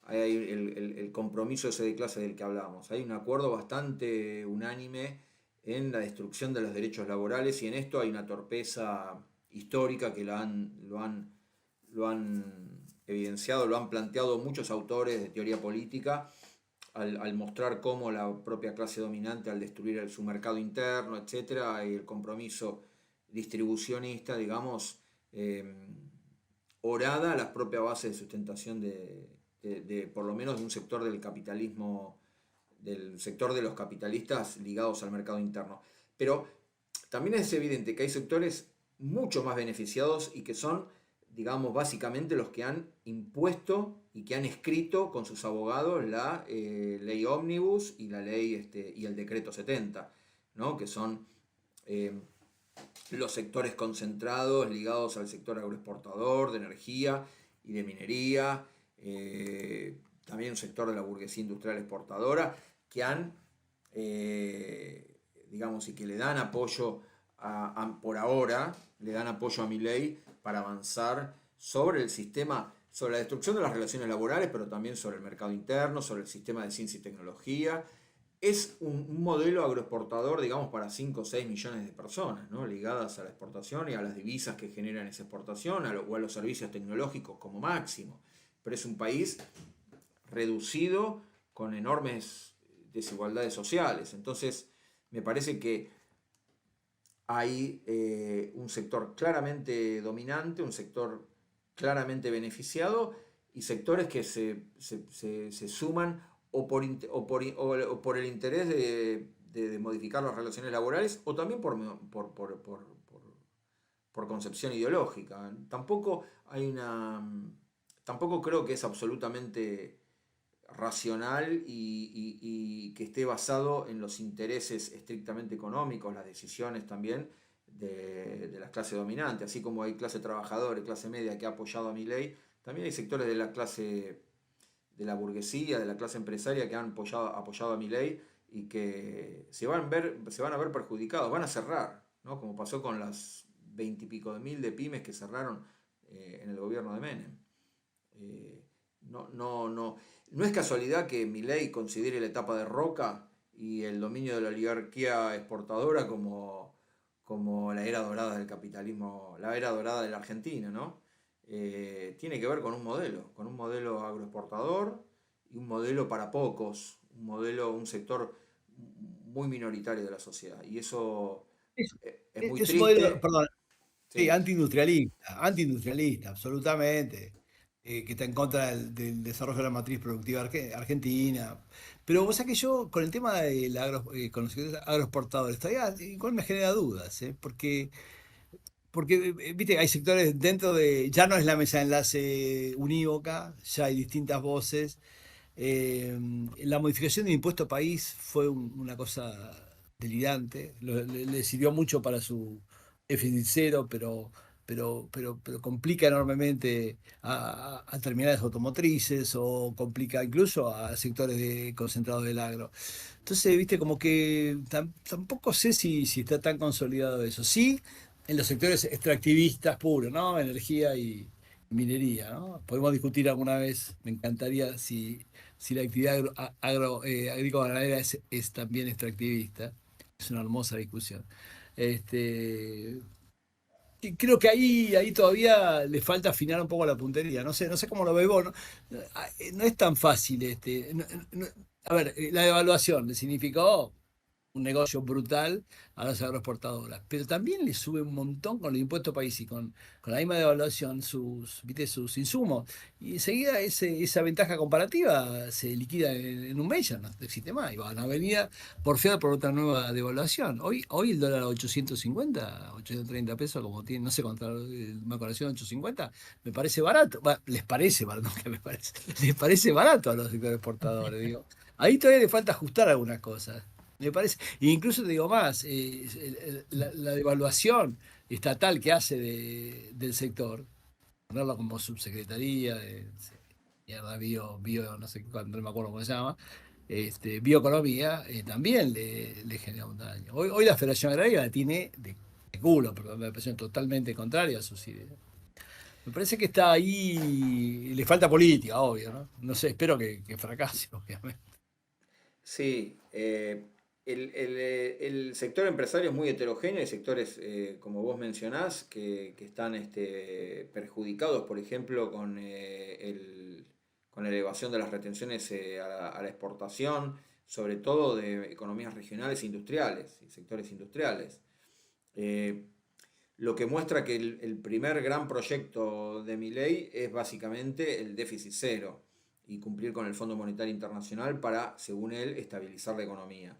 Hay el compromiso ese de clase del que hablábamos. Hay un acuerdo bastante unánime en la destrucción de los derechos laborales y en esto hay una torpeza histórica que lo han evidenciado, lo han planteado muchos autores de teoría política al mostrar cómo la propia clase dominante, al destruir su mercado interno, etcétera, y el compromiso distribucionista, digamos, orada a las propias bases de sustentación por lo menos de un sector del capitalismo, del sector de los capitalistas ligados al mercado interno. Pero también es evidente que hay sectores mucho más beneficiados y que son, digamos, básicamente los que han impuesto y que han escrito con sus abogados la ley ómnibus y la ley y el decreto 70, ¿no? Que son los sectores concentrados ligados al sector agroexportador, de energía y de minería, también un sector de la burguesía industrial exportadora, que han, digamos, y que le dan apoyo por ahora, le dan apoyo a Milei para avanzar sobre el sistema, sobre la destrucción de las relaciones laborales, pero también sobre el mercado interno, sobre el sistema de ciencia y tecnología. Es un modelo agroexportador, digamos, para 5 o 6 millones de personas, ¿no? Ligadas a la exportación y a las divisas que generan esa exportación, o a los servicios tecnológicos como máximo. Pero es un país reducido con enormes desigualdades sociales. Entonces, me parece que hay un sector claramente dominante, un sector claramente beneficiado y sectores que se suman o por el interés de modificar las relaciones laborales o también por concepción ideológica. Tampoco creo que es absolutamente racional y que esté basado en los intereses estrictamente económicos, las decisiones también de las clases dominantes. Así como hay clase trabajadora y clase media que ha apoyado a Milei, también hay sectores de la clase de la burguesía, de la clase empresaria que han apoyado a Milei y que se van a ver perjudicados, van a cerrar, ¿no? Como pasó con las 20 y pico de mil de pymes que cerraron en el gobierno de Menem. No es casualidad que Milei considere la etapa de Roca y el dominio de la oligarquía exportadora como la era dorada del capitalismo, la era dorada de la Argentina, ¿no? Tiene que ver con un modelo agroexportador y un modelo para pocos, un sector muy minoritario de la sociedad. Y eso Es, es muy es un modelo, triste. perdón, sí, Sí. antiindustrialista, absolutamente, que está en contra del desarrollo de la matriz productiva argentina. Pero vos sabés que yo, con el tema con los sectores agroexportadores, todavía igual me genera dudas, ¿eh? Porque, viste, hay sectores dentro ya no es la mesa de enlace unívoca, ya hay distintas voces. Eh, la modificación del impuesto país fue una cosa delirante, le sirvió mucho para su déficit cero, pero complica enormemente a terminales automotrices o complica incluso a sectores concentrados del agro. Entonces, viste, como que tampoco sé si está tan consolidado eso. Sí, en los sectores extractivistas puros, ¿no? Energía y minería, ¿no? Podemos discutir alguna vez, me encantaría si la actividad agrícola ganadera es también extractivista. Es una hermosa discusión. Este, y creo que ahí todavía le falta afinar un poco la puntería. No sé cómo lo ves vos. No es tan fácil. A ver, la devaluación le significó un negocio brutal a las agroexportadoras, pero también le sube un montón con el impuesto país y con la misma devaluación ¿viste? Sus insumos. Y enseguida esa ventaja comparativa se liquida en un mes, ya no existe más. Y van a venir porfiado por otra nueva devaluación. Hoy el dólar a 850, 830 pesos, como tiene, no sé cuánto, me corazón 850, me parece barato. Va, les parece barato, que me parece, les parece barato a los sectores exportadores, digo. Ahí todavía le falta ajustar algunas cosas. Me parece, e incluso te digo más, la devaluación estatal que hace del sector, ponerlo como subsecretaría de mierda, no sé cuándo, no me acuerdo cómo se llama, bioeconomía, también le genera un daño. Hoy la Federación Agraria la tiene de culo, perdón, me parece totalmente contraria a sus ideas. Me parece que está ahí, le falta política, obvio, ¿no? No sé, espero que fracase, obviamente. Sí, el sector empresario es muy heterogéneo, hay sectores, como vos mencionás, que están perjudicados, por ejemplo, con la elevación de las retenciones a la exportación, sobre todo de economías regionales e industriales y sectores industriales. Eh, lo que muestra que el primer gran proyecto de Milei es básicamente el déficit cero y cumplir con el Fondo Monetario Internacional para, según él, estabilizar la economía.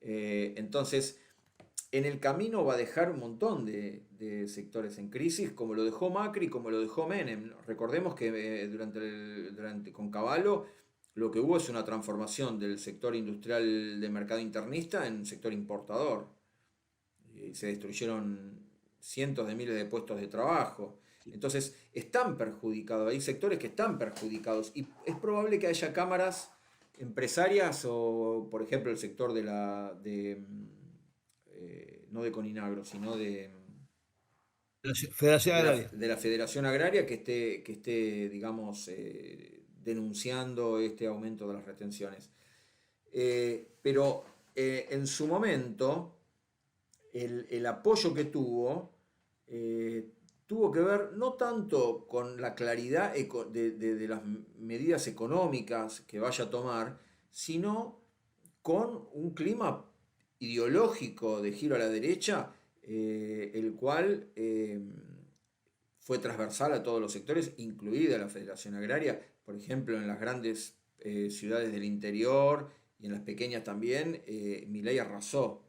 Entonces, en el camino va a dejar un montón de sectores en crisis, como lo dejó Macri, como lo dejó Menem. Recordemos que con Cavallo lo que hubo es una transformación del sector industrial de mercado internista en un sector importador. Se destruyeron cientos de miles de puestos de trabajo. Entonces, están perjudicados, hay sectores que están perjudicados y es probable que haya cámaras empresarias o, por ejemplo, el sector no de Coninagro, sino La Federación Agraria. de la Federación Agraria que esté digamos, denunciando este aumento de las retenciones. Pero en su momento, el apoyo que tuvo que ver no tanto con la claridad de las medidas económicas que vaya a tomar, sino con un clima ideológico de giro a la derecha, el cual fue transversal a todos los sectores, incluida la Federación Agraria, por ejemplo, en las grandes ciudades del interior y en las pequeñas también, Milei arrasó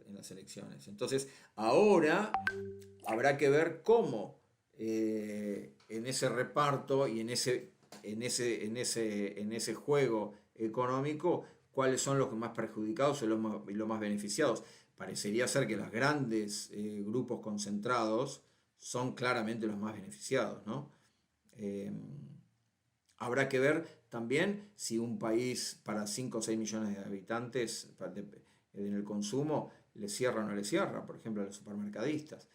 en las elecciones. Entonces, ahora habrá que ver cómo en ese reparto y en ese juego económico, cuáles son los más perjudicados y los más beneficiados. Parecería ser que los grandes grupos concentrados son claramente los más beneficiados, ¿no? Eh, Habrá que ver también si un país para 5 o 6 millones de habitantes en el consumo le cierra o no le cierra, por ejemplo, a los supermercadistas.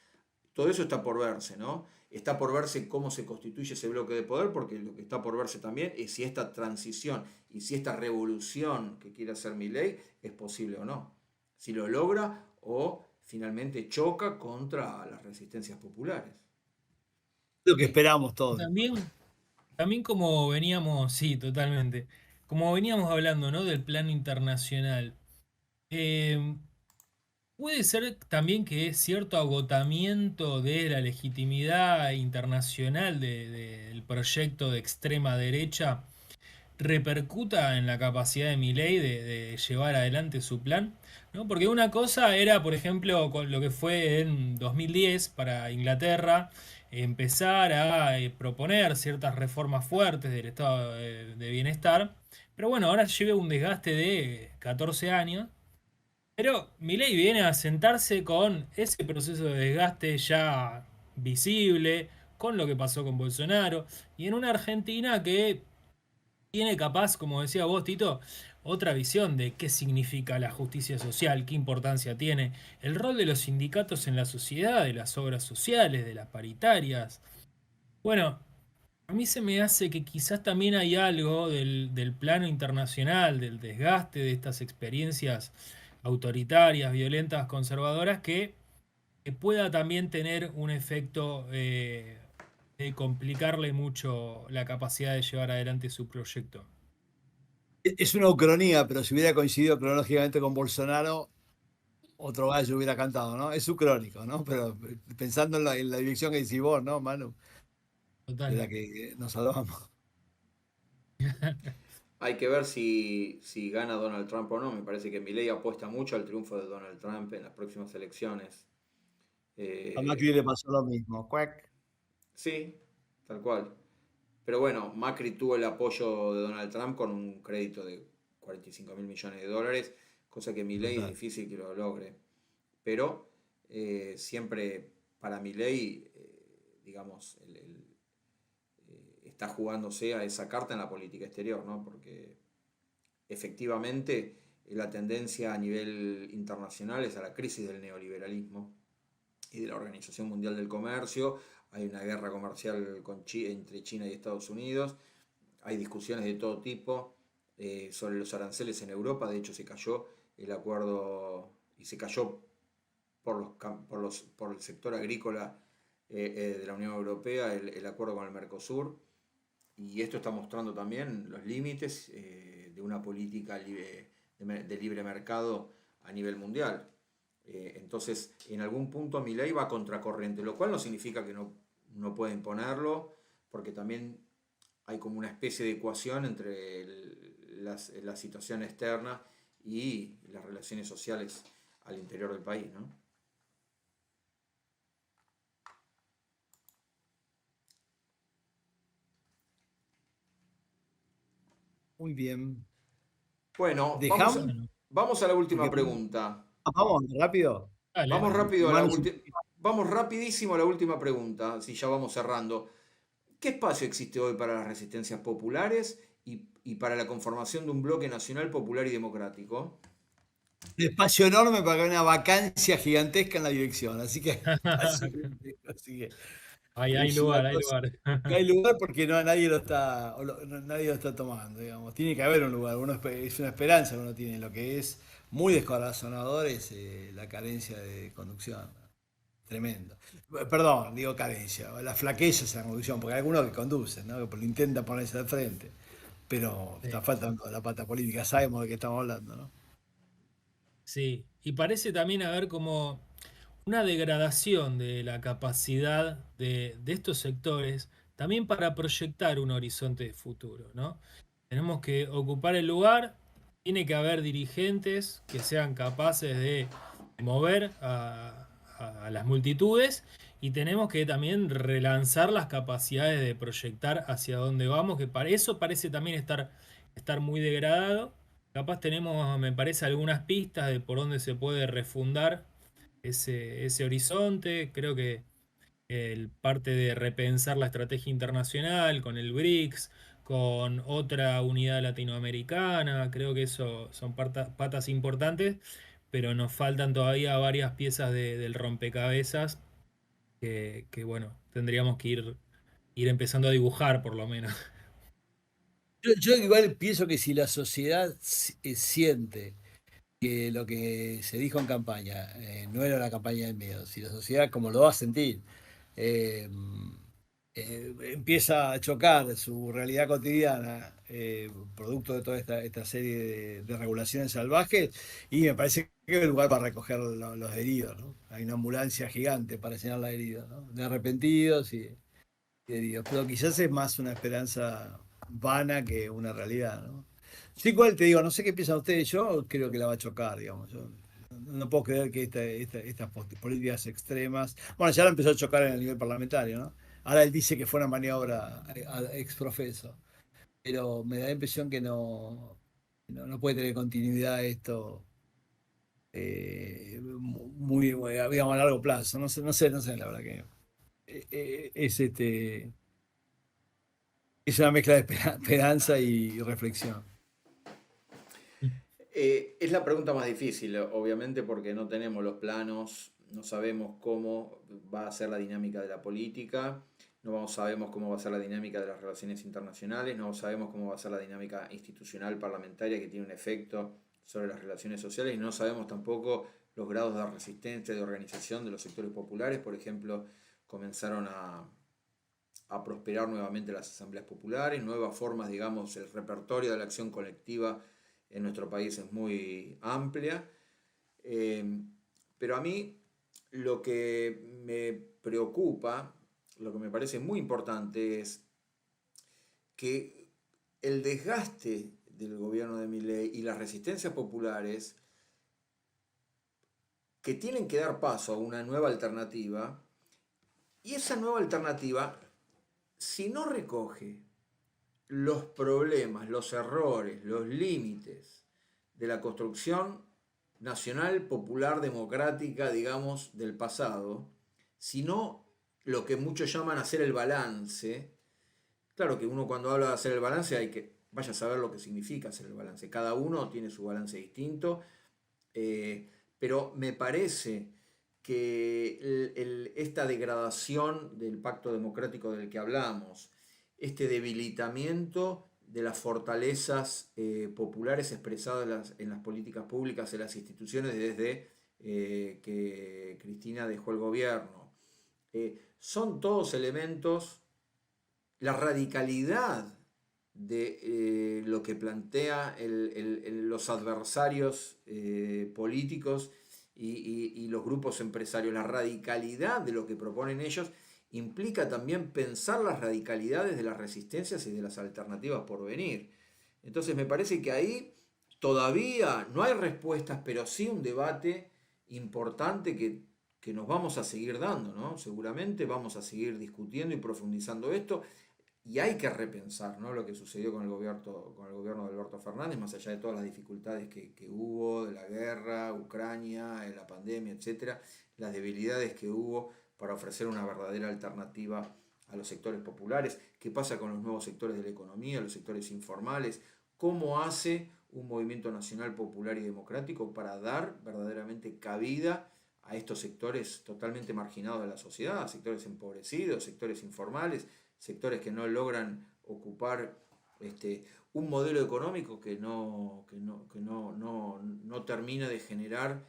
Todo eso está por verse, ¿no? Está por verse cómo se constituye ese bloque de poder, porque lo que está por verse también es si esta transición y si esta revolución que quiere hacer Milei es posible o no. Si lo logra o finalmente choca contra las resistencias populares. Lo que esperamos todos. También, también como veníamos, sí, totalmente, como veníamos hablando, ¿no? Del plano internacional. eh, Puede ser también que cierto agotamiento de la legitimidad internacional del proyecto de extrema derecha repercuta en la capacidad de Milei de llevar adelante su plan, ¿no? Porque una cosa era, por ejemplo, con lo que fue en 2010 para Inglaterra, empezar a proponer ciertas reformas fuertes del estado de bienestar, pero bueno, ahora lleva un desgaste de 14 años. Pero Milei viene a sentarse con ese proceso de desgaste ya visible, con lo que pasó con Bolsonaro, y en una Argentina que tiene capaz, como decía vos, Tito, otra visión de qué significa la justicia social, qué importancia tiene el rol de los sindicatos en la sociedad, de las obras sociales, de las paritarias. Bueno, a mí se me hace que quizás también hay algo del plano internacional, del desgaste de estas experiencias autoritarias, violentas, conservadoras, que pueda también tener un efecto de complicarle mucho la capacidad de llevar adelante su proyecto. Es una ucronía, pero si hubiera coincidido cronológicamente con Bolsonaro, otro gallo hubiera cantado, ¿no? Es ucrónico, ¿no? Pero pensando en la dirección que decís vos, ¿no, Manu? De Total. la que nos salvamos. Hay que ver si gana Donald Trump o no. Me parece que Milei apuesta mucho al triunfo de Donald Trump en las próximas elecciones. A Eh, Macri le pasó lo mismo. Cuac. sí, tal cual. Pero bueno, Macri tuvo el apoyo de Donald Trump con un crédito de 45.000 millones de dólares, cosa que Milei es Total. difícil que lo logre. Pero siempre para Milei, digamos, está jugándose a esa carta en la política exterior, ¿no? Porque efectivamente la tendencia a nivel internacional es a la crisis del neoliberalismo y de la Organización Mundial del Comercio. Hay una guerra comercial entre China y Estados Unidos. Hay discusiones de todo tipo sobre los aranceles en Europa. De hecho, se cayó el acuerdo y se cayó por el sector agrícola de la Unión Europea el acuerdo con el Mercosur. Y esto está mostrando también los límites de una política de libre mercado a nivel mundial. Entonces, en algún punto Milei va a contracorriente, lo cual no significa que no pueda imponerlo, porque también hay como una especie de ecuación entre la situación externa y las relaciones sociales al interior del país, ¿no? Muy bien. Bueno, ¿Dejamos? Bueno, vamos a la Porque última pregunta. vamos, rápido. dale. Vamos Bueno, rápido a la Manu, última. Vamos rapidísimo a la última pregunta, si ya vamos cerrando. ¿Qué espacio existe hoy para las resistencias populares y para la conformación de un bloque nacional popular y democrático? Un espacio enorme para que haya una vacancia gigantesca en la dirección. Así que, así que Hay es una lugar, hay cosa. lugar. No hay lugar porque no, nadie lo está, nadie lo está tomando, digamos. Tiene que haber un lugar. Es una esperanza que uno tiene. Lo que es muy descorazonador es la carencia de conducción. Tremendo. Perdón, digo carencia. La flaqueza es la conducción, porque hay algunos que conducen, ¿no? Que lo intentan ponerse al frente. Pero está Sí. faltando la pata política. Sabemos de qué estamos hablando, ¿no? Sí, y parece también haber como una degradación de la capacidad de estos sectores también para proyectar un horizonte de futuro, ¿no? Tenemos que ocupar el lugar, tiene que haber dirigentes que sean capaces de mover a las multitudes y tenemos que también relanzar las capacidades de proyectar hacia dónde vamos, que para eso parece también estar muy degradado. Capaz tenemos, me parece, algunas pistas de por dónde se puede refundar ese horizonte. Creo que el parte de repensar la estrategia internacional con el BRICS, con otra unidad latinoamericana, creo que eso son patas importantes, pero nos faltan todavía varias piezas del rompecabezas bueno, tendríamos que ir empezando a dibujar por lo menos. Yo igual pienso que si la sociedad siente que lo que se dijo en campaña no era la campaña del miedo, si la sociedad, como lo va a sentir, eh, empieza a chocar su realidad cotidiana, producto de toda esta serie de regulaciones salvajes, y me parece que hay lugar para recoger los heridos, ¿no? Hay una ambulancia gigante para señalar los heridos, ¿no? De arrepentidos y heridos, pero quizás es más una esperanza vana que una realidad, ¿no? Sí, igual te digo, no sé qué piensan ustedes, yo creo que la va a chocar, digamos. Yo no puedo creer que estas políticas extremas, bueno, ya la empezó a chocar en el nivel parlamentario, ¿no? Ahora él dice que fue una maniobra ex profeso, pero me da la impresión que no puede tener continuidad esto muy, digamos, a largo plazo. No sé, la verdad que es una mezcla de esperanza y reflexión. Es la pregunta más difícil, obviamente, porque no tenemos los planos, no sabemos cómo va a ser la dinámica de la política, no sabemos cómo va a ser la dinámica de las relaciones internacionales, no sabemos cómo va a ser la dinámica institucional parlamentaria que tiene un efecto sobre las relaciones sociales y no sabemos tampoco los grados de resistencia, de organización de los sectores populares. Por ejemplo, comenzaron a prosperar nuevamente las asambleas populares, nuevas formas, digamos, el repertorio de la acción colectiva en nuestro país es muy amplia. Eh, pero a mí lo que me preocupa, lo que me parece muy importante es que el desgaste del gobierno de Milei y las resistencias populares que tienen que dar paso a una nueva alternativa, y esa nueva alternativa, si no recoge los problemas, los errores, los límites de la construcción nacional, popular, democrática, digamos, del pasado, sino lo que muchos llaman hacer el balance. Claro que uno cuando habla de hacer el balance hay que vaya a saber lo que significa hacer el balance. Cada uno tiene su balance distinto, eh, pero me parece que esta degradación del pacto democrático del que hablamos, este debilitamiento de las fortalezas populares expresadas en las políticas públicas, en las instituciones desde que Cristina dejó el gobierno, son todos elementos, la radicalidad de lo que plantea los adversarios políticos y los grupos empresarios, la radicalidad de lo que proponen ellos, implica también pensar las radicalidades de las resistencias y de las alternativas por venir. Entonces me parece que ahí todavía no hay respuestas, pero sí un debate importante que nos vamos a seguir dando, ¿no? Seguramente vamos a seguir discutiendo y profundizando esto. Y hay que repensar, ¿no?, lo que sucedió con el gobierno de Alberto Fernández, más allá de todas las dificultades que hubo, de la guerra, Ucrania, la pandemia, etcétera, las debilidades que hubo para ofrecer una verdadera alternativa a los sectores populares. ¿Qué pasa con los nuevos sectores de la economía, los sectores informales? ¿Cómo hace un movimiento nacional popular y democrático para dar verdaderamente cabida a estos sectores totalmente marginados de la sociedad, sectores empobrecidos, sectores informales, sectores que no logran ocupar un modelo económico que no termina de generar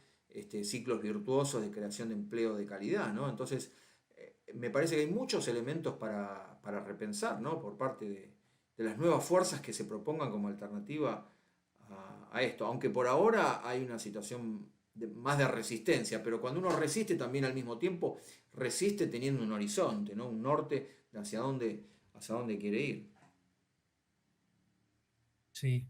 ciclos virtuosos de creación de empleo de calidad, ¿no? Entonces, me parece que hay muchos elementos para repensar, ¿no? Por parte de las nuevas fuerzas que se propongan como alternativa a esto, aunque por ahora hay una situación más de resistencia, pero cuando uno resiste también al mismo tiempo resiste teniendo un horizonte, ¿no? Un norte de hacia dónde quiere ir. Sí.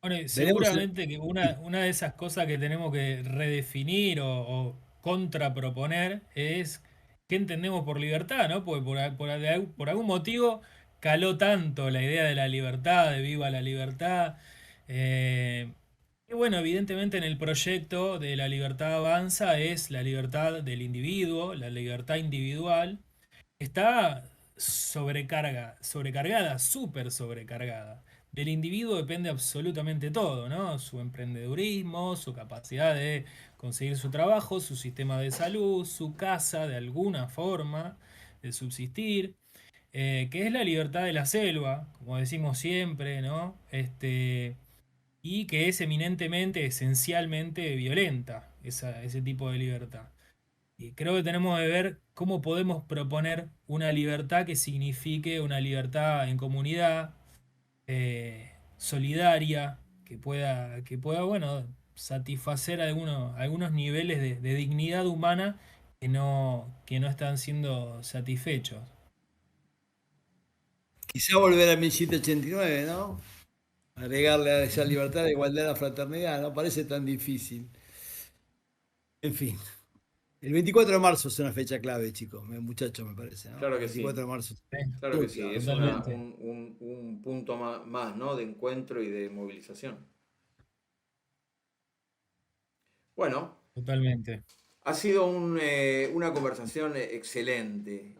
Bueno, y Veremos. seguramente que una de esas cosas que tenemos que redefinir o contraproponer es qué entendemos por libertad, ¿no? Porque por algún motivo caló tanto la idea de la libertad, de viva la libertad. eh, y bueno, evidentemente en el proyecto de la libertad avanza es la libertad del individuo, la libertad individual. Está sobrecargada, súper sobrecargada. Del individuo depende absolutamente todo, ¿no? Su emprendedurismo, su capacidad de conseguir su trabajo, su sistema de salud, su casa, de alguna forma, de subsistir, que es la libertad de la selva, como decimos siempre, ¿no? Y que es eminentemente, esencialmente violenta, ese tipo de libertad. Y creo que tenemos que ver cómo podemos proponer una libertad que signifique una libertad en comunidad, solidaria, que pueda, bueno, satisfacer algunos niveles de dignidad humana que no están siendo satisfechos. Quizá volver a 1789, ¿no? Agregarle a esa libertad, la igualdad, la fraternidad, no parece tan difícil. En fin, el 24 de marzo es una fecha clave, chicos, muchachos, me parece, ¿no? Claro El que 24 sí, de marzo. Sí, claro que sí, es totalmente, un punto más, ¿no? De encuentro y de movilización. Bueno, totalmente. ha sido una conversación excelente.